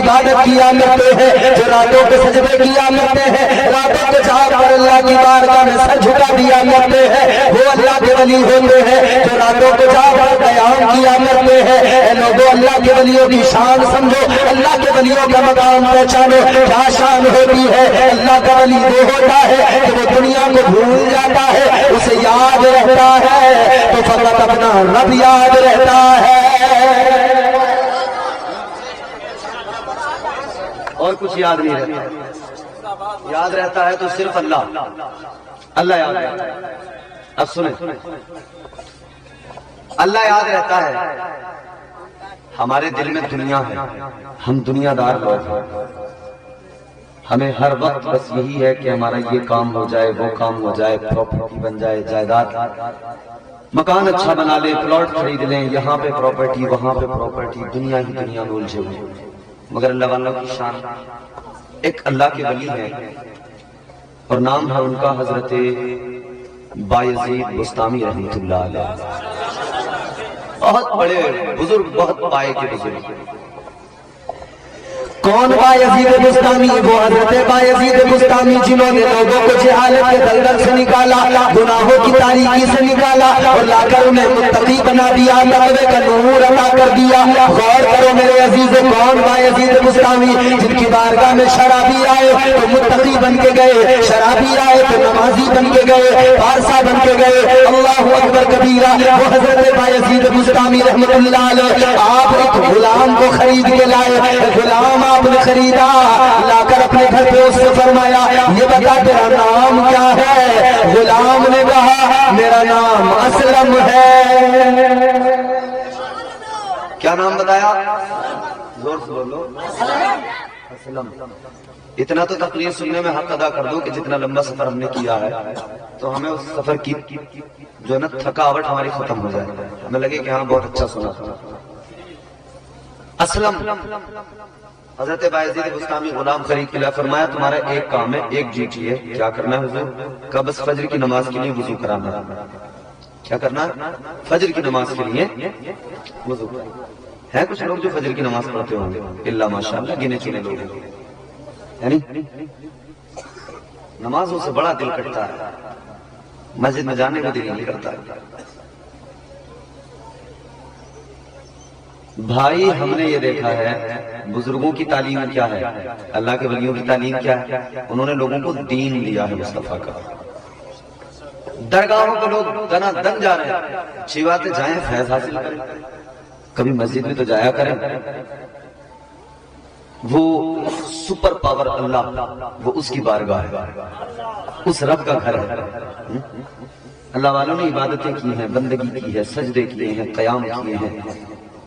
عبادت کیا کرتے ہیں، جو راتوں کو سجدے کیا کرتے ہیں، راتوں کو جاگ کر اللہ کی بارگاہ میں سر جھکا دیا کرتے ہیں، وہ اللہ کے ولی ہوتے ہیں۔ جو راتوں کو جاگ کر قیام کیا کرتے ہیں، اے لوگوں اللہ کے ولیوں کی شان سمجھو، اللہ کے ولیوں کا مقام پہچانو، کیا شان ہوتی ہے۔ اللہ کا ولی وہ ہوتا ہے کہ وہ دنیا کو بھول جاتا ہے، اسے یاد رہتا ہے تو فقط اپنا رب یاد رہتا ہے، اور کچھ یاد نہیں رہتا۔ یاد رہتا ہے تو صرف اللہ، اللہ یاد رہتا ہے۔ اب سنیں، اللہ یاد رہتا ہے، ہمارے دل میں دنیا ہے، ہم دنیا دار لوگ ہیں، ہمیں ہر وقت بس یہی ہے کہ ہمارا یہ کام ہو جائے، وہ کام ہو جائے، پراپرٹی بن جائے، جائیداد، مکان اچھا بنا لیں، پلاٹ خرید لیں، یہاں پہ پراپرٹی، وہاں پہ پراپرٹی، دنیا ہی دنیا میں الجھے ہوئے۔ مگر اللہ والوں کی شان، ایک اللہ کے ولی ہے اور نام ہے ان کا حضرت بایزید بسطامی رحمۃ اللہ علیہ، بہت بڑے بزرگ، بہت پائے کے بزرگ۔ کون بایزید بسطامی؟ وہ حضرت بایزید بسطامی جنہوں نے لوگوں کو جہالت کے دلدل سے نکالا، گناہوں کی تاریکی سے نکالا اور لا کر انہیں متقی بنا دیا، تقوی کا نور عطا کر دیا۔ غور کرو میرے عزیزو، کون بایزید بسطامی؟ جن کی بارگاہ میں شرابی آئے تو متقی بن کے گئے، شرابی آئے تو نمازی بن کے گئے، پارسا بن کے گئے۔ اللہ اکبر کبیرہ، وہ حضرت بایزید بسطامی رحمۃ اللہ علیہ۔ آپ ایک غلام کو خرید کے لائے، غلام آپ نے خریدا، لا کر اپنے گھر پہ اس سے فرمایا یہ بتا تیرا نام کیا ہے؟ غلام نے کہا میرا نام اسلم ہے۔ کیا نام بتایا؟ زور سے بولو، اسلم۔ اتنا تو تقریر سننے میں حق ادا کر دو کہ جتنا لمبا سفر ہم نے کیا ہے تو ہمیں اس سفر کی جو ہے نا تھکاوٹ ہماری ختم ہو جائے، ہمیں لگے کہ ہاں بہت اچھا سنا۔ اسلم، حضرت بایزید بسطامی غلام خرید کے لئے فرمایا تمہارا ایک کام ہے، ایک ڈیوٹی ہے، کیا کرنا ہے حضور؟ کہا بس فجر کی نماز کے لیے وضو کرانا۔ کیا کرنا ہے؟ فجر کی نماز کے لیے وضو کرانا۔ ہے کچھ لوگ جو فجر کی نماز پڑھتے ہوں گے، اللہ ماشاءاللہ گنے چنے لوگ ہیں، یعنی نمازوں سے بڑا دل کٹتا ہے، مسجد میں جانے کو دل نہیں کرتا ہے۔ بھائی ہم نے یہ دیکھا ہے بزرگوں کی تعلیم کیا ہے، اللہ کے ولیوں کی تعلیم کیا ہے، انہوں نے لوگوں کو دین دیا ہے مصطفیٰ کا۔ درگاہوں پہ لوگ دنا دن جا رہے ہیں، اچھی بات ہے جائیں فیض حاصل کریں، کبھی مسجد میں تو جایا کریں۔ وہ سپر پاور اللہ، وہ اس کی بارگاہ ہے، اس رب کا گھر ہے۔ اللہ والوں نے عبادتیں کی ہیں، بندگی کی ہے، سجدے کیے ہیں، قیام کیے ہیں،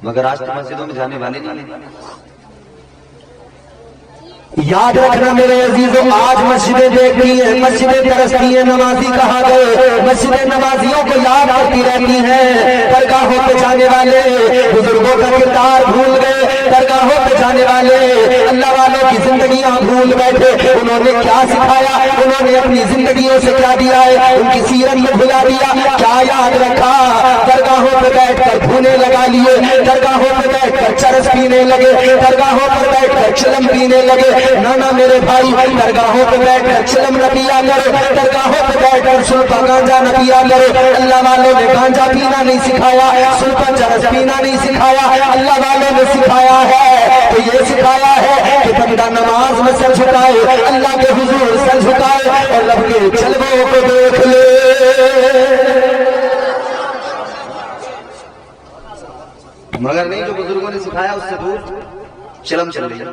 مگر آج تو مسجدوں میں جانے والے نہیں ہیں۔ یاد رکھنا میرے عزیزوں، آج مسجدیں دیکھتی ہیں، مسجدیں ترستی ہیں، نمازی کہاں گئے؟ مسجدیں نمازیوں کو یاد کرتی رہتی ہیں، درگاہوں پہ جانے والے بزرگوں کا کردار بھول گئے، درگاہوں پہ جانے والے اللہ والوں کی زندگیاں بھول بیٹھے۔ انہوں نے کیا سکھایا؟ انہوں نے اپنی زندگیوں سے کیا دیا ہے؟ ان کی سیرت میں بھلا دیا، کیا یاد رکھا؟ درگاہوں پہ بیٹھ کر بھونے لگا لیے، درگاہوں پہ بیٹھ کر چرس پینے لگے، درگاہوں پر بیٹھ کر چلم پینے لگے۔ نانا میرے بھائی، درگاہوں پہ بیٹھ کر چلم نہ پیا کرو، درگاہوں پہ بیٹھ کر سلطا گانجا نہ پیا کرو۔ اللہ والوں نے گانجا پینا نہیں سکھایا، سلطا چرس پینا نہیں سکھایا، اللہ والوں نے سکھایا ہے تو یہ سکھایا ہے کہ بندہ نماز میں سر جھکائے، اللہ کے حضور سر جھکائے اور رب کے جلووں کو دیکھ لے۔ مگر نہیں، جو بزرگوں نے سکھایا اس سے دور چلم چل رہی ہے،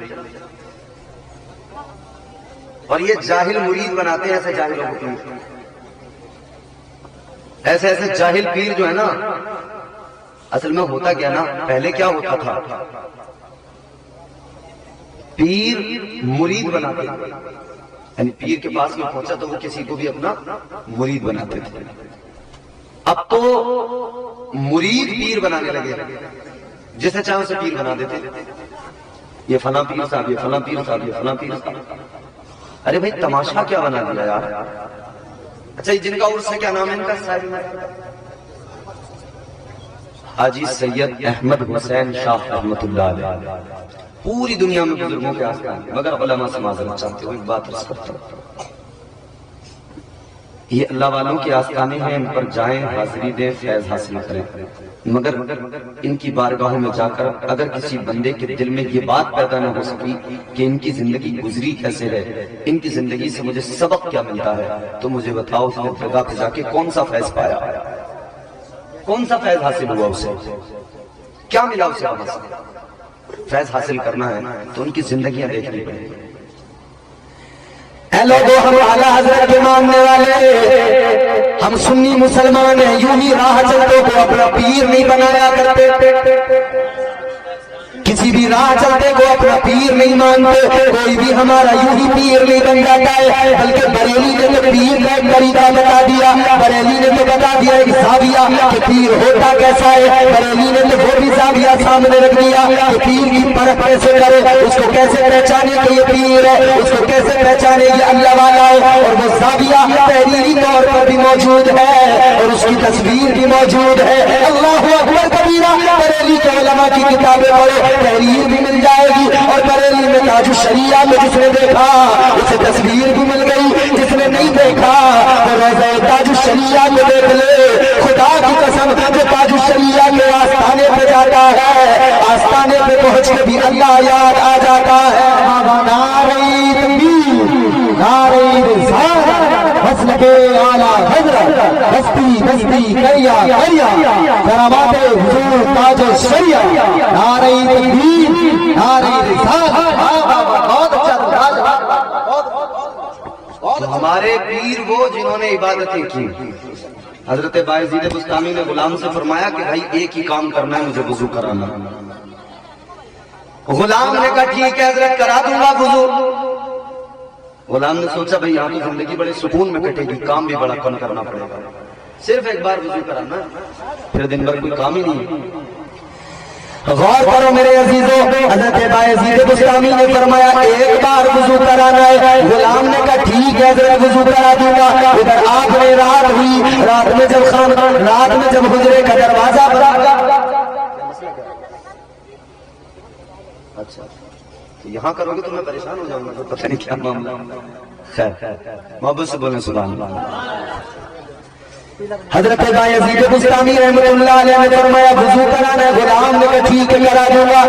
اور یہ جاہل مرید بناتے ہیں ایسے جاہلوں کو پیر، ایسے ایسے جاہل پیر جو ہے نا، اصل میں ہوتا کیا نا، پہلے کیا ہوتا تھا، پیر مرید بناتے تھے، یعنی پیر کے پاس میں پہنچا تو وہ کسی کو بھی اپنا مرید بناتے تھے۔ اب تو مرید پیر بنانے لگے، جسے چاہے اسے پیر بنا دیتے، یہ فلاں پیر صاحب، یہ فلاں پیر صاحب، یہ فلاں پیر صاحب۔ ارے بھائی تماشا کیا بنا دیا یار۔ اچھا جن کا عرس ہے کیا نام ہے ان کا؟ حاجی سید احمد حسین شاہ رحمۃ اللہ علیہ، پوری دنیا میں بزرگوں کے آستان ہیں، مگر علماء سے معذرت چاہتے ہوئے ایک بات عرض کرتا ہوں، یہ اللہ والوں کے آستانے ہیں، ان پر جائیں، حاضری دیں، فیض حاصل کریں، مگر ان کی بارگاہوں میں جا کر اگر کسی بندے کے دل میں یہ بات پیدا نہ ہو سکی کہ ان کی زندگی گزری کیسے ہے، ان کی زندگی سے مجھے سبق کیا ملتا ہے، تو مجھے بتاؤ اس نے جگہ پہ جا کے کون سا فیض پایا، کون سا فیض حاصل ہوا، اسے کیا ملا، اسے وہاں سے فیض حاصل کرنا ہے تو ان کی زندگیاں دیکھنی پڑیں گی۔ اے لوگوں، ہم اعلیٰ حضرت کے ماننے والے، ہم سنی مسلمان ہیں، یوں ہی راہ چلتے کو اپنا پیر نہیں بنایا کرتے، کسی بھی راہ چلتے کو اپنا پیر نہیں مانتے، کوئی بھی ہمارا یوں ہی پیر نہیں بن جاتا ہے، بلکہ بریلی نے تو پیر کا ایک طریقہ بتا دیا، بریلی نے تو بتا دیا ایک زاویہ کہ پیر ہوتا کیسا ہے، بریلی نے تو وہ بھی زاویہ سامنے رکھ دیا کہ پیر کی پرکھ کیسے کرے، اس کو کیسے پہچانے کہ یہ پیر ہے، اس کو کیسے پہچانے یہ اللہ والا ہے، اور وہ زاویہ تحریری طور پر بھی موجود ہے اور اس کی تصویر بھی موجود ہے۔ اللہ اکبر کبیرہ، بریلی کے علماء کی کتابیں پڑھو، تحریر بھی مل جائے گی، اور بریلی میں تاج الشریعہ میں جس نے دیکھا اسے تصویر بھی مل گئی، جس نے نہیں دیکھا وہ روضہ تاج الشریعہ میں دیکھ لے، خدا کی قسم جو تاج الشریعہ کے آستانے پہ جاتا ہے، آستانے پہ پہنچ کے بھی اللہ یاد آ جاتا ہے۔ نعرہ تکبیر، نعرہ رسالت، مسلک اعلیٰ حضرت، بستی بستی کریا کریا، کرامات حضور تاج الشریعہ، نعرہ تکبیر، نعرہ رسالت۔ بہت اچھا تو ہمارے پیر وہ جنہوں نے عبادتیں کی۔ حضرت بایزید بستامی نے غلام سے فرمایا کہ بھائی ایک ہی کام کرنا ہے، مجھے وضو کرانا۔ غلام نے کہا ٹھیک ہے حضرت، کرا دوں گا وضو۔ غلام نے سوچا بھائی یہاں تو زندگی بڑے سکون میں کٹے گی، کام بھی بڑا کم کرنا پڑے گا، صرف ایک بار وضو کرانا، پھر دن بھر کوئی کام ہی نہیں۔ غور کرو میرے عزیزوں، حضرت بایزید بستامی نے فرمایا ایک بار وضو کرانا ہے، غلام نے کہا ٹھیک ہے حضرت وضو کرا دوں گا۔ ادھر آگ میں رات ہوئی، رات میں جب حجرے کا دروازہ بنا، اچھا تو یہاں کرو گے تو میں پریشان ہو جاؤں گا، تو پتہ نہیں کیا معاملہ۔ خیر محبت سے بولیں سبحان اللہ۔ حضرت بایزید بستامی رحمۃ اللہ علیہ نے فرمایا وضو کرانا ہے، غلام نے کہا ٹھیک ہے کرا دوں گا۔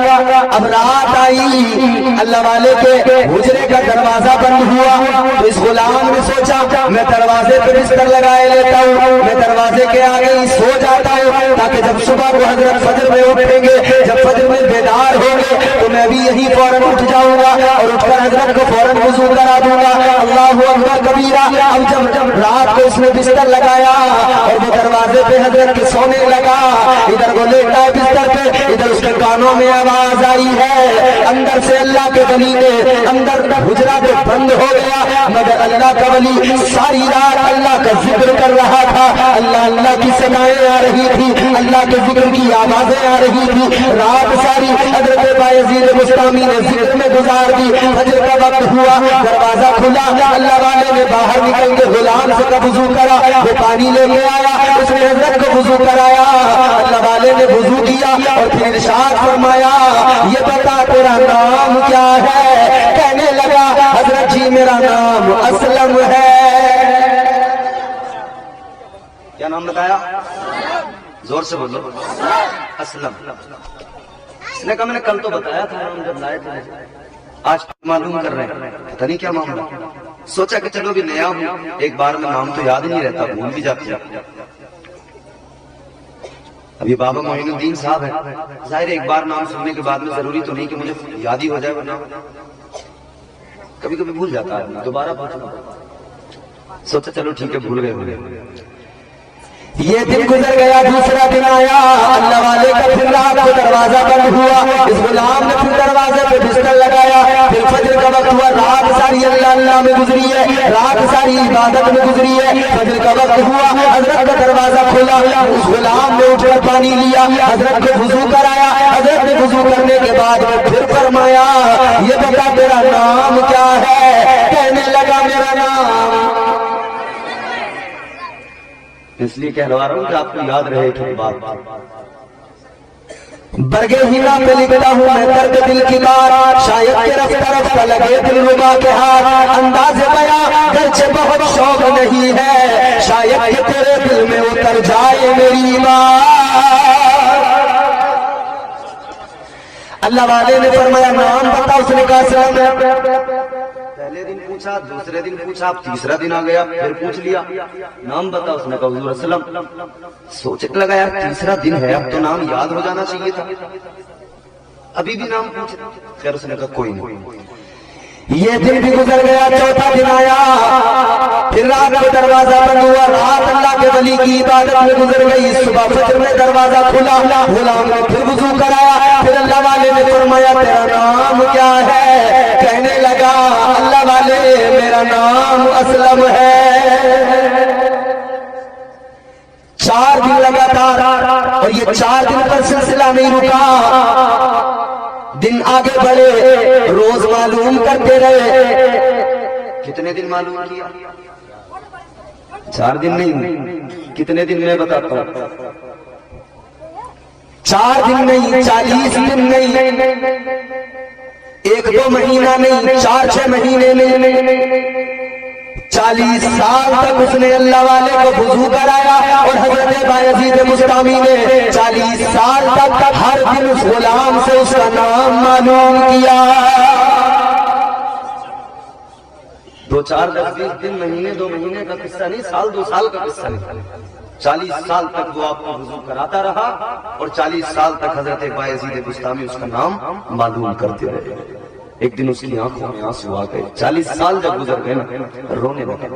اب رات آئی، اللہ والے کے حجرے کا دروازہ بند ہوا، تو اس غلام نے سوچا میں دروازے پہ بستر لگائے لیتا ہوں، میں دروازے کے آگے ہی سو جاتا ہوں تاکہ جب صبح کو حضرت فجر میں اٹھیں گے، جب فجر میں بیدار ہوں گے تو میں بھی یہی فوراً اٹھ جاؤں گا اور اٹھ کر حضرت کو فوراً وضو کرا دوں گا۔ اللہ اکبر کبیرہ۔ اب جب رات کو اس نے بستر لگایا اور وہ دروازے پہ حضرت کے سونے لگا، ادھر وہ لیٹا ہے بستر پہ، ادھر اس کے کانوں میں آواز آئی ہے، اندر سے اللہ کے ولی نے اندر حجرہ پہ بند ہو گیا، مگر اللہ کا ولی ساری رات اللہ کا ذکر کر رہا تھا، اللہ کی ثنائیں آ رہی تھی، اللہ کے ذکر کی آوازیں آ رہی تھی، رات ساری حضرت بایزید بستامی نے ذکر میں گزار دی۔ فجر کا وقت ہوا، دروازہ کھلا، اللہ والے نے باہر نکل کے غلام سے وضو کرا، وہ پانی لے کے آیا، اس نے حضرت کو وضو کرایا، اللہ والے نے وضو کیا اور پھر ارشاد فرمایا یہ بتا تیرا نام کیا ہے؟ کہنے لگا حضرت جی میرا نام اسلم ہے۔ کیا نام بتایا؟ زور سے بولو۔ اسلم۔ اس نے کہا میں نے کل تو بتایا تھا نام جب لائے تھے، آج معلوم کر رہے ہیں، پتہ نہیں کیا معاملہ۔ سوچا کہ چلو بھی نیا ہوں، ایک بار میں نام تو یاد نہیں رہتا، بھول بھی جاتی ہے۔ ابھی بابا معین الدین صاحب ہے، ظاہر ایک بار نام سننے کے بعد میں ضروری تو نہیں کہ مجھے یاد ہی ہو جائے، ورنہ کبھی کبھی بھول جاتا ہے، دوبارہ پوچھنا۔ سوچا چلو ٹھیک ہے، بھول گئے۔ یہ دن گزر گیا، دوسرا دن آیا، اللہ والے کا پھر رات کو دروازہ بند ہوا، اس غلام نے پھر دروازے پہ بستر لگایا، پھر فجر کا وقت ہوا، رات ساری اللہ میں گزری ہے، رات ساری عبادت میں گزری ہے، فجر کا وقت ہوا، حضرت کا دروازہ کھولا، اس غلام نے اٹھ کر پانی لیا، حضرت کو وضو کرایا، حضرت نے وضو کرنے کے بعد میں پھر فرمایا یہ بتا تیرا نام کیا ہے؟ کہنے لگا میرا نام، اس لیے کہلوا رہا ہوں کہ آپ کو یاد رہے کہ بات برگے ہینا پہ لکھتا ہوں میں درد دل کی بات، شاید کہ رفتہ رفتہ لگے دل ربا کے ہاتھ، انداز بیاں گرچہ بہت شوق نہیں ہے، شاید کہ تیرے دل میں اتر جائے میری بات۔ اللہ والے نے فرمایا نام بتا، اس نے کہا سلام۔ پہلے دن پوچھا، دوسرے دن پوچھا، تیسرا دن آ گیا، پھر پوچھ لیا نام بتا، اس نے کہا حضور اسلم۔ سوچنے لگا یار تیسرا دن ہے، اب تو نام یاد ہو جانا چاہیے تھا، ابھی بھی نام پوچھ۔ خیر اس نے کہا کوئی نہیں۔ یہ دن بھی گزر گیا، چوتھا دن آیا، پھر رات کو دروازہ بند ہوا، رات اللہ کے ولی کی عبادت میں گزر گئی، صبح فجر میں دروازہ کھلا، غلام نے پھر وضو کرایا، پھر اللہ والے نے فرمایا تیرا نام کیا ہے؟ کہنے لگا اللہ والے میرا نام اسلم ہے۔ 4 دن لگاتار، اور یہ 4 دن پر سلسلہ نہیں رکا، دن آگے بڑھے، روز معلوم کرتے رہے۔ کتنے دن معلوم کیا؟ 4 دن نہیں، کتنے دن میں بتاتا ہوں، 4 دن نہیں، 40 دن نہیں، 1-2 مہینہ نہیں، 4-6 مہینے نہیں، 40 سال تک اس نے اللہ والے کو وضو کرایا، اور حضرت بایزید بسطامی نے 40 سال تک ہر دن اس غلام سے اس کا نام معلوم کیا۔ 2 4 10 20 دن، مہینے 2 مہینے کا قصہ نہیں، سال 2 سال کا قصہ نہیں، 40 سال تک وہ آپ کو وضو کراتا رہا، اور 40 سال تک حضرت بایزید بسطامی اس کا نام معلوم کرتے رہے۔ ایک دن اس کی آنکھوں میں آنسو آ گئے، 40 سال جب گزر گئے نا، رونے لگے۔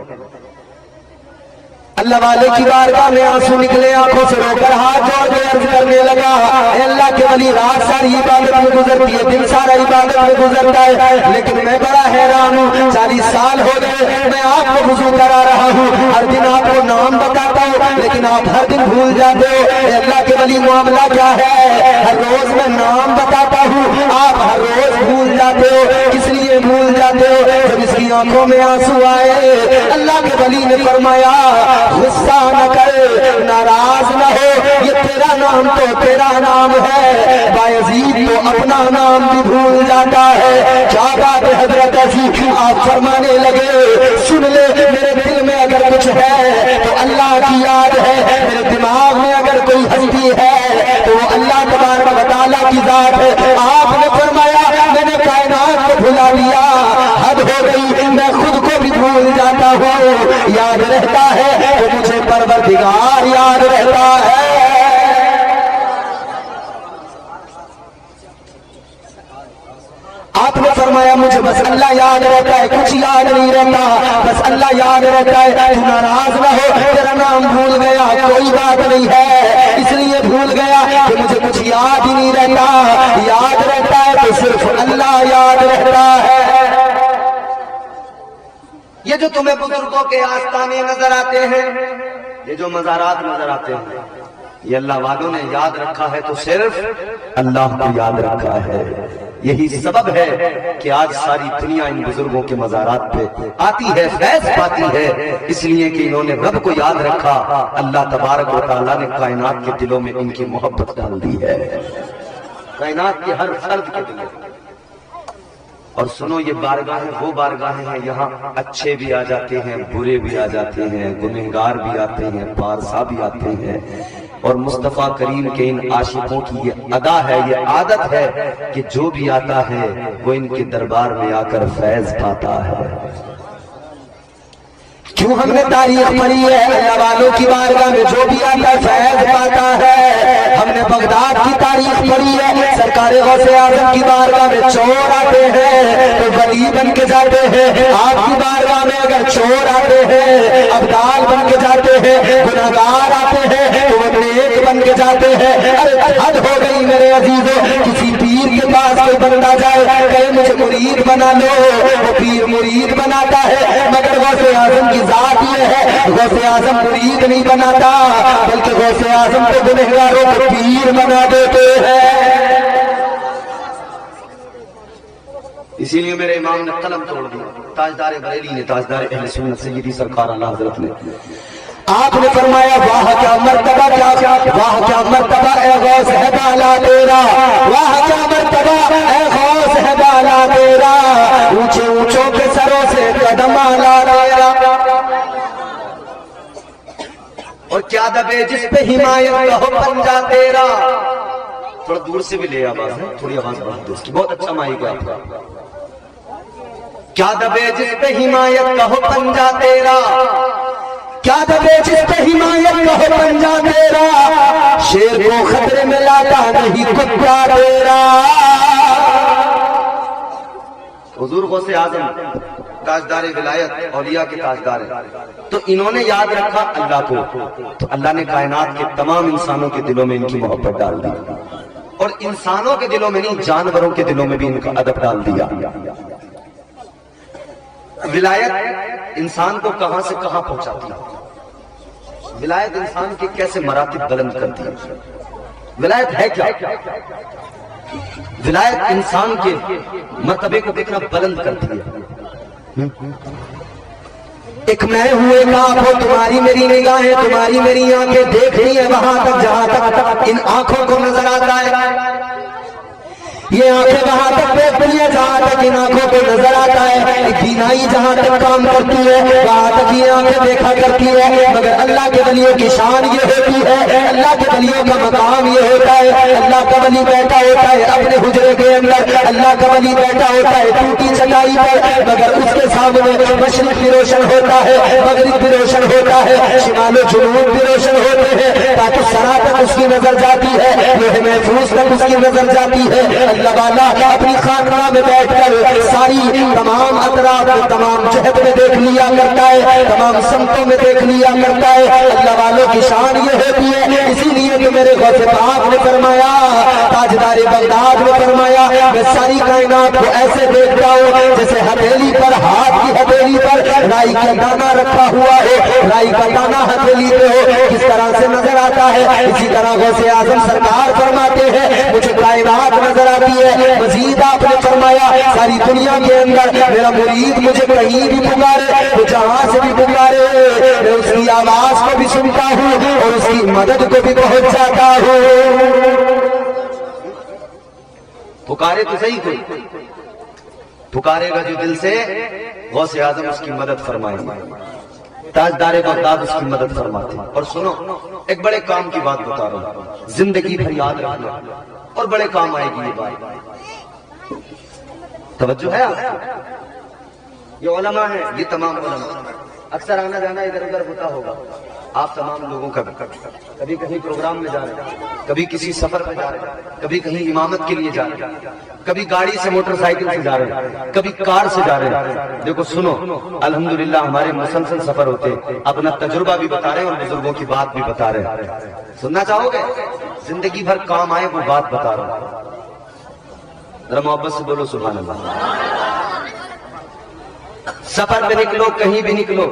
اللہ والے کی بارگاہ میں آنسو نکلے، آنکھوں سے رو کر ہاتھ جوڑ کے عرض کرنے لگا اے اللہ کے ولی، رات ساری عبادت میں گزرتی ہے، دن سارا عبادت میں گزرتا ہے، لیکن میں بڑا حیران ہوں، 40 سال ہو گئے میں آپ کو وضو کرا رہا ہوں، ہر دن آپ کو نام بتاتا ہوں، لیکن آپ ہر دن بھول جاتے ہو۔ اے اللہ کے ولی معاملہ کیا ہے؟ ہر روز میں نام بتاتا ہوں، آپ ہر روز بھول جاتے ہو، کس لیے بھول جاتے ہو؟ جب اس کی آنکھوں میں آنسو آئے، اللہ کے ولی نے فرمایا غصہ نہ کر، ناراض نہ ہو، یہ تیرا نام تو تیرا نام ہے، بایزید تو اپنا نام بھی بھول جاتا ہے۔ کیا بات ہے حضرت ایسی؟ آپ فرمانے لگے سن لے، میرے دل میں اگر کچھ ہے تو اللہ کی یاد ہے، میرے دماغ میں اگر کوئی ہستی ہے تو وہ اللہ تبارک و تعالیٰ کی ذات ہے۔ آپ نے فرمایا میں نے کائنات کو بھلا لیا، حد ہو گئی، میں خود کو بھی بھول جاتا ہوں، یاد رہتا ہے تو مجھے پروردگار یاد رہتا ہے۔ آپ نے فرمایا مجھے بس اللہ یاد رہتا ہے، کچھ یاد نہیں رہتا، بس اللہ یاد رہتا ہے، تو ناراض نہ ہو، تیرا نام بھول گیا کوئی بات نہیں ہے، اس لیے بھول گیا کہ مجھے کچھ یاد ہی نہیں رہتا، یاد رہتا ہے تو صرف اللہ یاد رہتا ہے۔ یہ جو تمہیں بزرگوں کے آستانے نظر آتے ہیں، یہ جو مزارات نظر آتے ہیں، یہ اللہ والوں نے یاد رکھا ہے تو صرف اللہ کو یاد رکھا ہے۔ یہی سبب ہے کہ آج ساری دنیا ان بزرگوں کے مزارات پہ آتی ہے، فیض پاتی ہے، اس لیے کہ انہوں نے رب کو یاد رکھا، اللہ تبارک و تعالیٰ نے کائنات کے دلوں میں ان کی محبت ڈال دی ہے، کائنات کے ہر فرد کے دلوں میں۔ اور سنو یہ بارگاہیں وہ بارگاہیں ہیں، یہاں اچھے بھی آ جاتے ہیں، برے بھی آ جاتے ہیں، گنہگار بھی آتے ہیں، پارسا بھی آتے ہیں، اور مصطفیٰ کریم کے ان عاشقوں کی یہ ادا ہے، یہ عادت ہے کہ جو بھی آتا ہے وہ ان کے دربار میں آ کر فیض پاتا ہے۔ کیوں ہم نے تاریخ پڑھی ہے، اللہ والوں کی بارگاہ میں جو بھی آتا ہے فیض پاتا ہے۔ ہم نے بغداد کی تاریخ پڑھی ہے، سرکار غوث اعظم کی بارگاہ میں چور آتے ہیں تو ولی بن کے جاتے ہیں، آپ کی بارگاہ میں اگر چور آتے ہیں ابدال بن کے جاتے ہیں، گنہگار آتے ہیں تو وہ نیک بن کے جاتے ہیں۔ ارے حد ہو گئی میرے عزیزوں، کسی پیر کے پاس کوئی بندہ جائے کہے مجھے مرید بنا لو، وہ پیر مرید بناتا ہے، مگر غوث اعظم کی ذات یہ ہے غوث اعظم مرید نہیں بناتا، بلکہ غوث اعظم کو گنہگاروں کو پیر بنا دیتے ہیں۔ اسی لیے میرے امام نے قلم توڑ دیا، تاجدار بریلی نے، تاجدار اہل سنت سیدی سرکار اعلیٰ حضرت نے، آپ نے فرمایا واہ کیا مرتبہ، کیا واہ کیا مرتبہ اے غوث ہے بالا تیرا، تیرا، واہ کیا مرتبہ اے غوث ہے بالا تیرا، اونچے اونچوں کے سروں سے قدم آلا تیرا، اور کیا دبے جس پہ حمایت کا ہو پنجا تیرا. تھوڑا دور سے بھی لے آواز ہے، تھوڑی آواز بڑھا دو اس کی، بہت اچھا مائک ہے آپ کا. کیا دبے جس پہ حمایت کا ہو پنجا تیرا، کیا دبے جس پہ حمایت کا ہو پنجا تیرا، شیر کو خطرے میں لاتا نہیں کتا تیرا. حضور غوث اعظم تاجدار ولایت، اولیاء کے تاجدار ہیں، تو انہوں نے یاد رکھا اللہ کو، تو اللہ نے کائنات کے تمام انسانوں کے دلوں میں ان کی محبت ڈال دی، اور انسانوں کے دلوں میں نہیں، جانوروں کے دلوں میں بھی ان کا ادب ڈال دیا. ولایت انسان کو کہاں سے کہاں پہنچاتی ہے، ولایت انسان کے کیسے مراتب بلند کرتی ہے. ولایت ہے کیا؟ ولایت انسان کے مرتبے کو کتنا بلند کرتی ہے. ایک میں ہوئے کاف ہو، تمہاری میری نگاہیں، تمہاری میری آنکھیں دیکھ رہی ہیں وہاں تک جہاں تک ان آنکھوں کو نظر آتا ہے، یہ آنکھیں وہاں تک دیکھتی ہیں جہاں تک ان آنکھوں کو نظر آتا ہے، بینائی جہاں تک کام کرتی ہے وہاں تک یہ آنکھیں دیکھا کرتی ہے. مگر اللہ کے ولیوں کی شان یہ ہوتی ہے، اللہ کے ولیوں کا مقام یہ ہوتا ہے، اللہ کا ولی بیٹھا ہوتا ہے اپنے حجرے کے اندر، اللہ کا ولی بیٹھا ہوتا ہے ٹوٹی چٹائی پر، مگر اس کے سامنے مشرق بھی روشن ہوتا ہے، مغرب بھی روشن ہوتا ہے، شمال و جنوب بھی روشن ہوتے ہیں، تاکہ سرا تک اس کی نظر جاتی ہے، لوح محفوظ تک اس کی نظر جاتی ہے. اللہ والا اپنی خانقاہ میں بیٹھ کر ساری تمام اطراف تمام جہت میں دیکھ لیا کرتا ہے، تمام سمتوں میں دیکھ لیا کرتا ہے. اللہ والوں کی شان یہ ہوتی ہے، اسی لیے کہ میرے غوث پاک نے فرمایا، تاجدار بغداد نے فرمایا، میں ساری کائنات کو ایسے دیکھتا ہوں جیسے ہتھیلی پر، ہاتھ کی ہتھیلی پر رائی کا دانہ رکھا ہوا ہے، رائی کا دانہ ہتھیلی پہ ہو کس طرح سے نظر آتا ہے، اسی طرح غوث اعظم سرکار فرماتے ہیں مجھے کائنات نظر آتی ہے. مزید آپ نے فرمایا ساری دنیا کے اندر میرا مرید مجھے کہیں بھی پکارے، وہ جہاں سے بھی پکارے، میں اس کی آواز کو بھی سنتا ہوں اور اس کی مدد کو بھی پہنچ جاتا ہوں. پکارے تو صحیح کوئی، پکارے گا جو دل سے، غوث اعظم اس کی مدد فرمائے، تاجدار بغداد اس کی مدد فرماتے. اور سنو ایک بڑے کام کی بات بتا رہا ہوں، زندگی بھر یاد رکھنا اور بڑے کام آئے گی یہ بات. توجہ ہے آپ کو؟ یہ علماء ہیں، یہ تمام علماء، اکثر آنا جانا ادھر ادھر ہوتا ہوگا آپ تمام لوگوں کا، کبھی کہیں پروگرام میں جا رہے ہیں، کبھی کسی سفر پہ جا رہے ہیں، کبھی کہیں امامت کے لیے جا رہے ہیں، کبھی گاڑی سے موٹر سائیکل سے جا رہے ہیں، کبھی کار سے جا رہے ہیں. دیکھو سنو، الحمدللہ ہمارے مسلسل سفر ہوتے ہیں، اپنا تجربہ بھی بتا رہے ہیں اور بزرگوں کی بات بھی بتا رہے ہیں. سننا چاہو گے؟ زندگی بھر کام آئے وہ بات بتا رہا ہوں، ذرا محبت سے بولو سبحان اللہ. سفر پہ نکلو، کہیں بھی نکلو،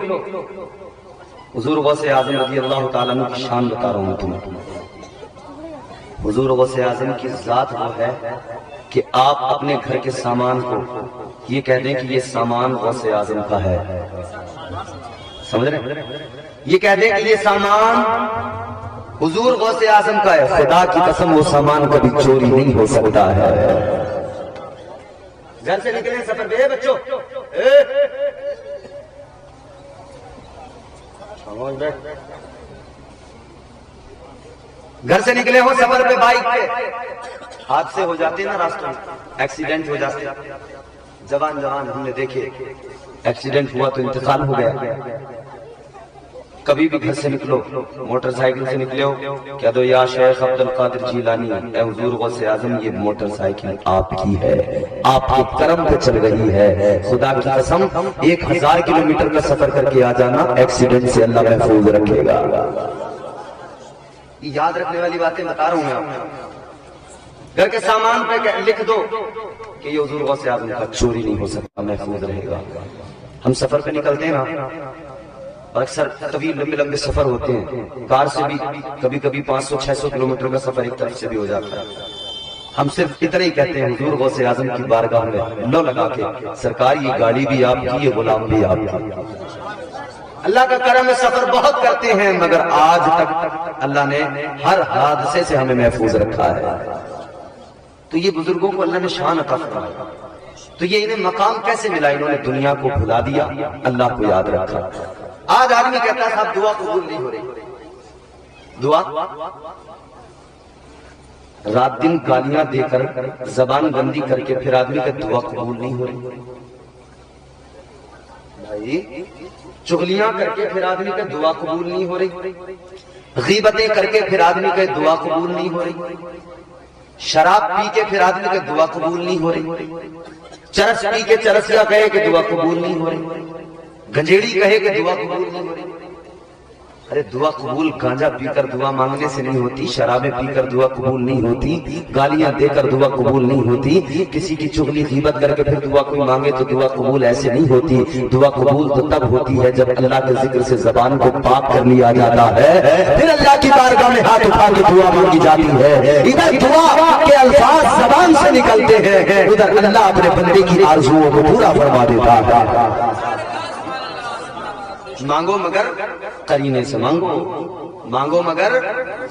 حضور غوث اعظم رضی اللہ تعالیٰ عنہ کی شان بتا رہا ہوں تمہیں. حضور غوث اعظم کی ذات وہ ہے کہ آپ اپنے گھر کے سامان کو یہ کہہ دیں کہ یہ سامان غوث اعظم کا ہے. سمجھ رہے ہیں؟ یہ کہہ دیں کہ یہ سامان حضور غوث اعظم کا ہے، خدا کی قسم وہ سامان کبھی چوری نہیں ہو سکتا ہے. گھر سے نکلے سفر پہ بچوں، گھر سے نکلے ہو سفر پہ بائک پہ، حادثے ہو جاتے ہیں نا راستوں میں، ایکسیڈنٹ ہو جاتے ہیں. جوان ہم نے دیکھے ایکسیڈنٹ ہوا تو انتقال ہو گیا. کبھی بھی گھر سے نکلو، موٹر سائیکل سے نکلے ہو، کہہ دو یا شیخ عبد القادر جیلانی، اے حضور غوث اعظم یہ موٹر سائیکل آپ کی ہے، آپ کے کرم پہ چل رہی ہے. خدا کی قسم 1000 کلومیٹر کا سفر کر کے آ جانا، ایکسیڈنٹ سے اللہ محفوظ رکھے گا. یاد رکھنے والی باتیں بتا رہا ہوں میں آپ. گھر کے سامان پہ لکھ دو کہ یہ حضور غوث اعظم کا، چوری نہیں ہو سکتا، محفوظ رہے گا. ہم سفر پہ نکلتے ہیں نا، اور اکثر طویل لمبے سفر ہوتے ہیں، کار سے بھی کبھی کبھی 500-600 کلومیٹر کا سفر ایک طرف سے بھی ہو جاتا ہے. ہم صرف اتنا ہی کہتے ہیں حضور غوث اعظم کی بارگاہ میں لو لگا کے، سرکار یہ گاڑی بھی آپ کی، یہ غلام بھی آپ کا. اللہ کا کرم ہے، سفر بہت کرتے ہیں مگر آج تک اللہ نے ہر حادثے سے ہمیں محفوظ رکھا ہے. تو یہ بزرگوں کو اللہ نے شان عطا فرمایا. تو یہ انہیں مقام کیسے ملا؟ انہوں نے دنیا کو بھلا دیا، اللہ کو یاد رکھا. آج آدمی کہتا ہے صاحب دعا قبول نہیں ہو رہی. دعا رات دن گالیاں دے کر زبان گندی کر کے پھر آدمی کا دعا قبول نہیں ہو رہی. بھائی چغلیاں کر کے پھر آدمی کا دعا قبول نہیں ہو رہی. غیبتیں کر کے پھر آدمی کا دعا قبول نہیں ہو رہی. شراب پی کے پھر آدمی کا دعا قبول نہیں ہو رہی. چرس پی کے چرسیا کہے کہ دعا قبول نہیں ہو رہی. گنجیڑی کہے کہ دعا قبول نہیں ہو رہی. ارے دعا قبول گانجا پی کر دعا مانگنے سے نہیں ہوتی، شرابیں پی کر دعا قبول نہیں ہوتی، گالیاں دے کر دعا قبول نہیں ہوتی، کسی کی چغلی غیبت کر کے پھر دعا کوئی مانگے تو دعا قبول ایسے نہیں ہوتی. دعا قبول تو تب ہوتی ہے جب اللہ کے ذکر سے زبان کو پاک کر لیا جاتا ہے، پھر اللہ کی بارگاہ میں ہاتھ اٹھا کے دعا مانگی جاتی ہے. ادھر دعا کے الفاظ زبان سے نکلتے ہیں، ادھر اللہ اپنے بندے کی آرزوؤں کو پورا فرما دیتا ہے. مانگو مگر قرینے سے مانگو، مانگو مگر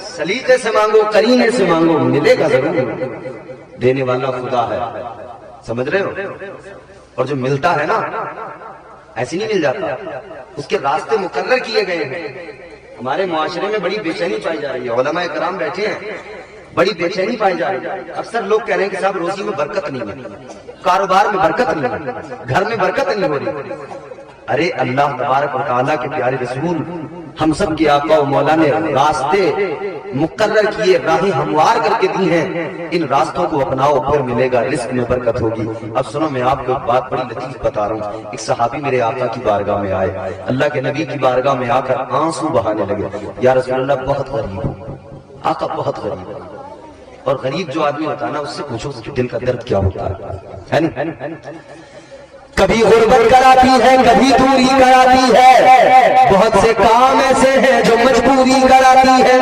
سلیقے سے مانگو، قرینے سے مانگو، ملے گا ضرور. دینے والا خدا ہے، سمجھ رہے ہو؟ اور جو ملتا ہے نا ایسی نہیں مل جاتا، اس کے راستے مقرر کیے گئے ہیں. ہمارے معاشرے میں بڑی بے چینی پائی جا رہی ہے. علماء کرام بیٹھے ہیں، بڑی بے چینی پائی جا رہی ہے. اکثر لوگ کہہ رہے ہیں کہ صاحب روزی میں برکت نہیں ہے، کاروبار میں برکت نہیں ہے، گھر میں برکت نہیں ہو رہی. ارے اللہ تبارک و تعالیٰ کے پیارے رسول ہم سب کے آقا و مولا نے راستے مقرر کیے، راہیں ہموار کر کے دی ہیں. ان راستوں کو اپناؤ پھر ملے گا، رزق میں برکت ہوگی. اب سنو میں آپ کو ایک بات بڑی لطیف بتا رہا ہوں. ایک صحابی میرے آقا کی بارگاہ میں آئے، اللہ کے نبی کی بارگاہ میں آ کر آنسو بہانے لگے. یا رسول اللہ بہت غریب ہوں، آقا بہت غریب ہے. اور غریب جو آدمی ہوتا ہے نا اس سے پوچھو اس کے دل کا درد کیا ہوتا ہے. کبھی غربت کراتی ہے، کبھی دوری کراتی ہے، بہت سے کام ایسے ہیں جو مجبوری کراتی ہے.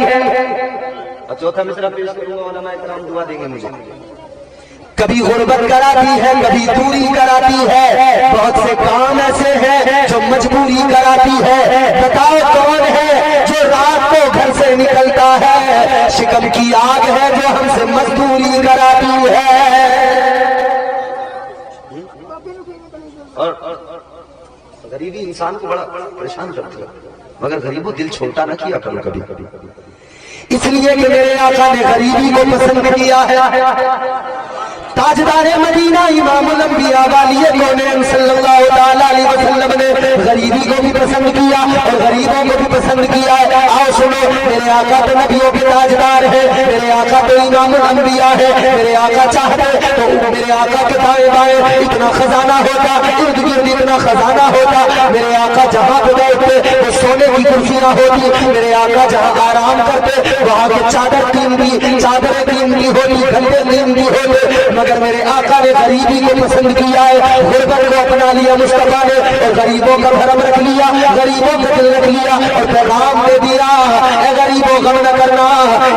اور چوتھا مصرع پیش کروں گا، علماء کرام دعا دیں گے مجھے. کبھی غربت کراتی ہے، کبھی دوری کراتی ہے، بہت سے کام ایسے ہیں جو مجبوری کراتی ہے. بتاؤ کون ہے جو رات کو گھر سے نکلتا ہے؟ شکم کی آگ ہے جو ہم سے مزدوری کراتی ہے. اور غریبی انسان کو بڑا پریشان کرتی ہے، مگر غریبوں دل چھوٹا نہ کیا کرو کبھی. اس لیے کہ میرے آقا نے غریبی کو پسند کیا ہے. تاجدار مدینہ امام الانبیاء والی کونین صلی اللہ تعالیٰ علیہ وسلم نے غریبی کو بھی پسند کیا اور غریبوں کو بھی پسند کیا ہے. آؤ سنو، میرے آقا تو نبیوں کے تاجدار ہے، میرے آقا تو امام الانبیاء ہے. میرے آقا چاہتے تو میرے آقا کے دائیں بائیں اتنا خزانہ ہوتا، ارد گرد اتنا خزانہ ہوتا. میرے آقا جہاں پہ بیٹھتے وہ سونے کی کرسیاں ہوتی، میرے آقا جہاں آرام کرتے وہاں کے چادر قیمتی، چادریں قیمتی ہوتی، گھنٹے قیمتی ہوتے. مگر میرے آقا نے غریبی کو پسند کیا ہے، غربت کو اپنا لیا مصطفیٰ نے، اور غریبوں کا بھرم رکھ لیا، غریبوں کا دل رکھ لیا اور پیغام دے دیا، اے غریبوں غم نہ کرنا.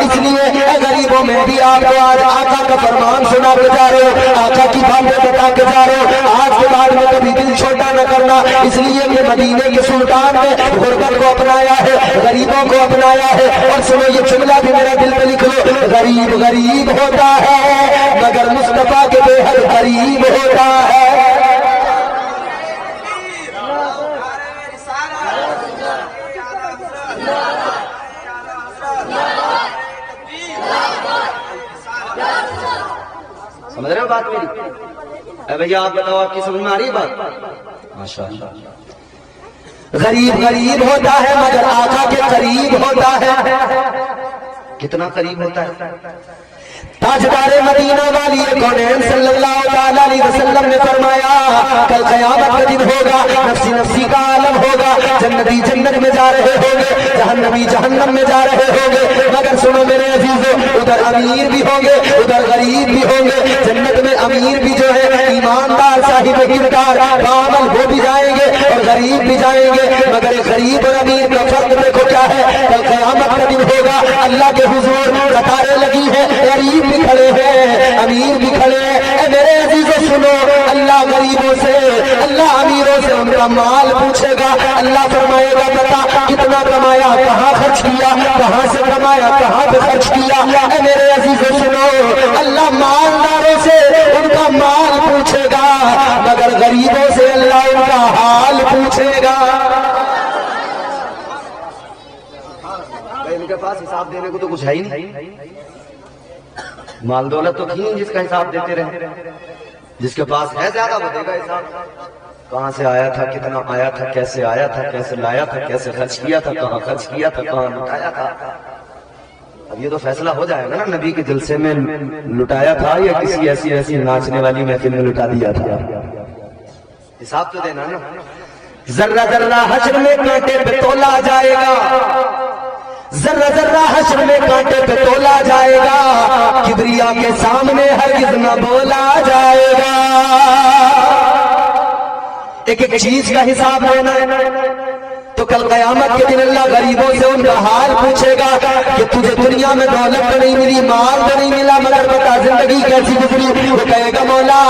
اس لیے اے غریبوں میں بھی آپ کو آج آقا کا فرمان سنا کے جا رہے ہو، آقا کی باتیں بتا کے جا رہے ہو. آج کے بعد میں کبھی دل چھوٹا نہ کرنا، اس لیے کہ مدینے کے سلطان نے غربت کو اپنایا ہے، غریبوں کو اپنایا ہے. اور سنو یہ جملہ بھی میرا دل پہ لکھ لو، غریب غریب ہوتا ہے مگر مصطفیٰ کے بے حد قریب ہوتا ہے. سمجھ رہے ہو بات میری؟ اے بھیا آپ بتاؤ، آپ کی سمجھ میں آ رہی بات؟ ماشاءاللہ. غریب غریب ہوتا ہے مگر آقا کے قریب ہوتا ہے. کتنا قریب ہوتا ہے؟ تاجدار مدینہ والی کونین صلی اللہ تعالیٰ علیہ وسلم نے فرمایا کل قیامت کا دن ہوگا، نفسی نفسی کا عالم ہوگا، جنتی جنت میں جا رہے ہوں گے، جہنمی جہنم میں جا رہے ہوں گے. مگر سنو میرے عزیزو، ادھر امیر بھی ہوں گے، ادھر غریب بھی ہوں گے. جنت میں امیر بھی جو ہے ایماندار صاحب کردار کامل وہ بھی جائیں گے اور غریب بھی جائیں گے. مگر غریب اور امیر کا فرق دیکھو کیا ہے. کل قیامت کا دن ہوگا، اللہ کے حضور قطاریں لگی ہیں، غریب بھی کھڑے ہیں، امیر بھی کھڑے ہیں. اے میرے عزیزو سنو، اللہ غریبوں سے، اللہ امیروں سے ان کا مال پوچھے گا. اللہ فرمائے گا بتا کتنا کمایا, کہاں خرچ کیا, کہاں سے کمایا, کہاں پہ خرچ کیا. اے میرے عزیزو سنو, اللہ مالداروں سے ان کا مال پوچھے گا, مگر غریبوں سے اللہ ان کا حال پوچھے گا. ان کے پاس حساب دینے کو تو کچھ ہے ہی نہیں. مال دولت تو تھی جس کا حساب دیتے رہے. جس کے پاس ہے زیادہ وہ دے گا حساب. کہاں سے آیا تھا, کتنا آیا تھا, کیسے آیا تھا, کیسے لایا تھا, کیسے خرچ کیا تھا, کہاں خرچ کیا تھا, کہاں لٹایا تھا. اب یہ تو فیصلہ ہو جائے گا نا, نبی کے جلسے میں لٹایا تھا یا کسی ایسی ناچنے والی محفل میں لٹا دیا تھا. حساب تو دینا نا. ذرہ ذرہ حشر میں کانٹے پہ تولا جائے گا, ذرہ ذرہ حشر میں کانٹے پہ تولا جائے گا, کبریا کے سامنے ہرگز نہ بولا جائے گا. ایک ایک چیز کا حساب لینا ہے. تو کل قیامت کے دن اللہ غریبوں سے ان کا حال پوچھے گا کہ تجھے دنیا میں دولت تو نہیں ملی, مال تو نہیں ملا, مگر بتا زندگی کیسی گزری. وہ کہے گا مولا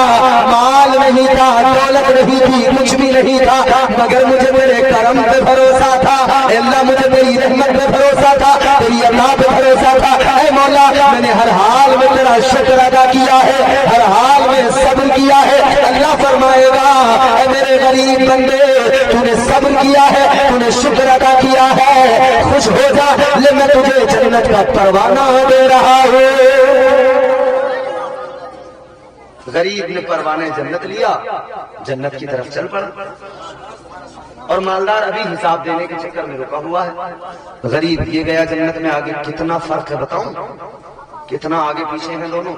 مال نہیں تھا, دولت نہیں تھی, کچھ بھی نہیں تھا, مگر مجھے تیرے کرم پہ بھروسہ تھا. اے اللہ مجھے تیری رحمت پہ بھروسہ تھا, تیری عطا پہ بھروسہ تھا. اے مولا میں نے ہر حال میں تیرا شکر ادا کیا ہے, ہر حال میں صبر کیا ہے. اللہ فرمائے گا اے میرے غریب بندے تو نے صبر کیا ہے, تو نے شکر ادا کیا ہے, خوش ہو جا, لے میں تجھے جنت کا پروانہ دے رہا ہوں. غریب نے پروانے جنت لیا, جنت کی طرف چل پڑا. اور مالدار ابھی حساب دینے کے چکر میں رکا ہوا ہے. غریب یہ گیا جنت میں, آگے کتنا فرق ہے بتاؤں, کتنا آگے پیچھے ہیں دونوں.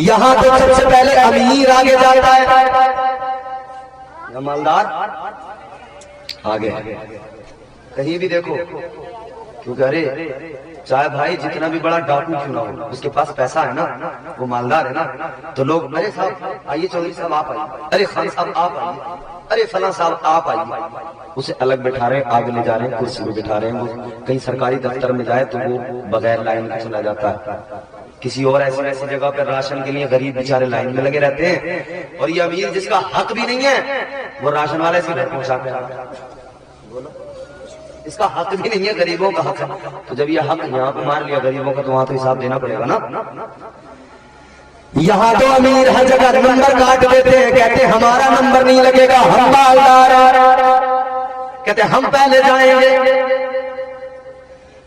یہاں تو سب سے پہلے امیر آگے جاتا ہے, یا مالدار آگے. کہیں بھی دیکھو, کیونکہ ارے چاہے بھائی جتنا بھی بڑا ڈاکو کیوں نہ ہو, اس کے پاس پیسہ ہے نا, وہ مالدار ہے نا, تو لوگ ارے صاحب آئیے, چودھری صاحب آپ آئیے, ارے خان صاحب آپ آئیے, ارے فلاں صاحب آپ آئیے. اسے الگ بٹھا رہے ہیں, آگے لے جا رہے ہیں, کرسی میں بٹھا رہے ہیں. وہ کہیں سرکاری دفتر میں جائے تو وہ بغیر لائن کے چلا جاتا ہے. کسی اور ایسی جگہ پر راشن کے لیے غریب بیچارے لائن میں لگے رہتے ہیں, اور یہ امیر جس کا حق بھی نہیں ہے وہ راشن والے سے گھر پہنچا کے اس کا حق بھی نہیں ہے, غریبوں کا حق ہے. تو جب یہ حق یہاں پہ مار لیا غریبوں کا, تو وہاں تو حساب دینا پڑے گا نا. یہاں تو امیر ہر جگہ نمبر کاٹ دیتے ہیں, کہتے ہیں ہمارا نمبر نہیں لگے گا, ہم مالدار, کہتے ہیں ہم پہلے جائیں گے.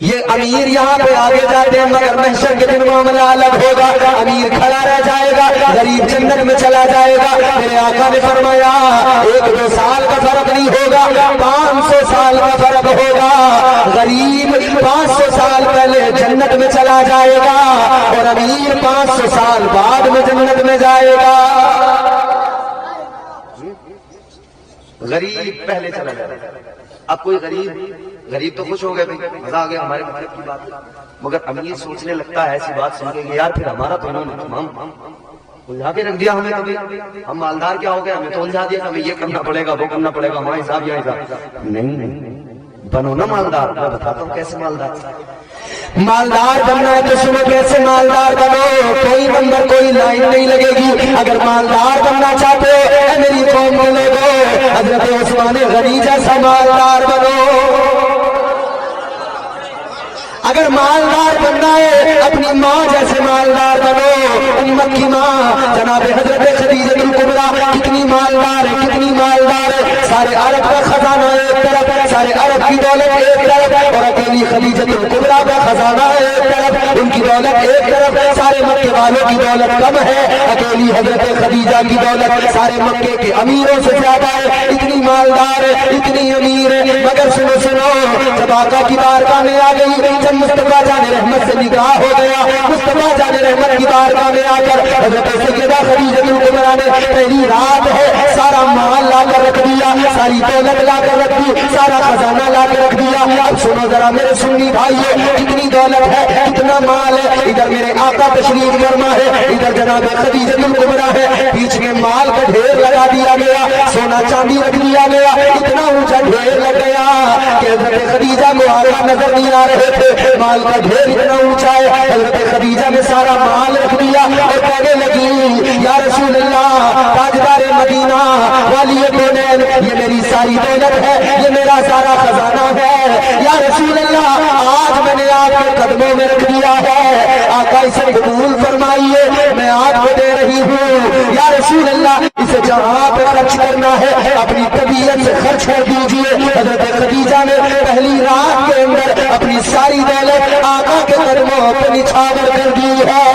یہ امیر یہاں پہ آگے جاتے ہیں, مگر محشر کے دن معاملہ الگ ہوگا. امیر کھڑا رہ جائے گا, غریب جنت میں چلا جائے گا. میرے آقا نے فرمایا 1-2 سال کا فرق نہیں ہوگا, 500 سال کا فرق ہوگا. غریب 500 سال پہلے جنت میں چلا جائے گا, اور امیر 500 سال بعد میں جنت میں جائے گا. غریب پہلے چلا جائے گا. اب کوئی غریب تو خوش ہو گئے, مزہ آ گیا ہمارے مطلب کی بات, مگر امیر سوچنے لگتا ہے ایسی بات سن کے یار پھر ہمارا تو انہوں نے تمام الجھا کے رکھ دیا ہمیں. کبھی ہم مالدار کیا ہو گئے, ہمیں تو الجھا دیا, ہمیں یہ کرنا پڑے گا, وہ کرنا پڑے گا, ہمارا حساب یہ حساب نہیں. بنو نا مالدار, میں بتاتا ہوں کیسے مالدار بننا ہے. تو سنو کیسے مالدار بنو, کوئی نمبر کوئی لائن نہیں لگے گی. اگر مالدار بننا چاہتے ہو اے میری قوم کے لوگوں, حضرت عثمان غنی جیسا مالدار بنو. اگر مالدار بننا ہے اپنی ماں جیسے مالدار بنو. امت کی ماں جناب حضرت خدیجہ الکبریٰ کتنی مالدار ہے, کتنی مالدار ہے. سارے عرب کا خزانہ ایک طرف, سارے عرب کی دولت ایک طرف, اور اکیلی خدیجہ الکبریٰ کا خزانہ ایک طرف, ان کی دولت ایک طرف. سارے مکے والوں کی دولت کم ہے, اکیلی حضرت خدیجہ کی دولت سارے مکے کے امیروں سے زیادہ ہے. اتنی مالدار ہے, اتنی امیر ہے. مگر سنو, جب آقا کی بارگاہ میں آ گئی, جب مصطفیٰ جان رحمت سے نکاح ہو گیا, مصطفیٰ جان رحمت کی بارگاہ میں آ کر حضرت سیدہ خدیجہ الکبریٰ نے پہلی رات ہے سارا مال لا کر رکھ دیا, ساری دولت لا کر رکھ دی, سارا خزانہ لا کر رکھ دیا. اب سنو ذرا میرے سنی بھائیو, کتنی دولت ہے, کتنا مال ہے. ادھر میرے آقا تشریف فرما ہے, ادھر جناب خدیجہ کبریٰ ہے, بیچ میں مال کا ڈھیر لگا دیا گیا, سونا چاندی رکھ دیا گیا, اتنا اونچا ڈھیر لگ گیا کہ حضرت خدیجہ کو آگے نظر نہیں آ رہے تھے, مال کا ڈھیر اتنا اونچا ہے. حضرت خدیجہ نے سارا مال رکھ دیا اور کہنے لگی یا رسول اللہ, تاجدار مدینہ, والی کونین, یہ میری ساری دولت ہے, یہ میرا سارا خزانہ ہے, یا رسول اللہ آج میں نے آپ کے قدموں میں رکھ دیا ہے, آقا اسے قبول فرمائیے, میں آپ کو دے رہی ہوں, یا رسول اللہ اسے جہاں پہ خرچ کرنا ہے اپنی طبیعت سے خرچ کر دیجئے. حضرت خدیجہ نے پہلی رات کے اندر اپنی ساری دولت آقا کے قدموں پہ نچھاور کر دی ہے.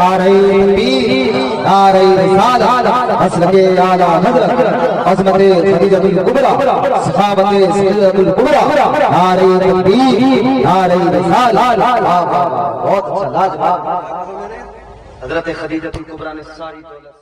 آ رہی تکبیر, آ رہی رسالت, اصل کے اعلیٰ حضرت عظمت خدیجہ الکبریٰ, صحابت سیدۃ الکبریٰ, آ رہی تکبیر, آ رہی رسالت. بہت اچھا, لاجواب. حضرت خدیجہ الکبریٰ نے ساری دولت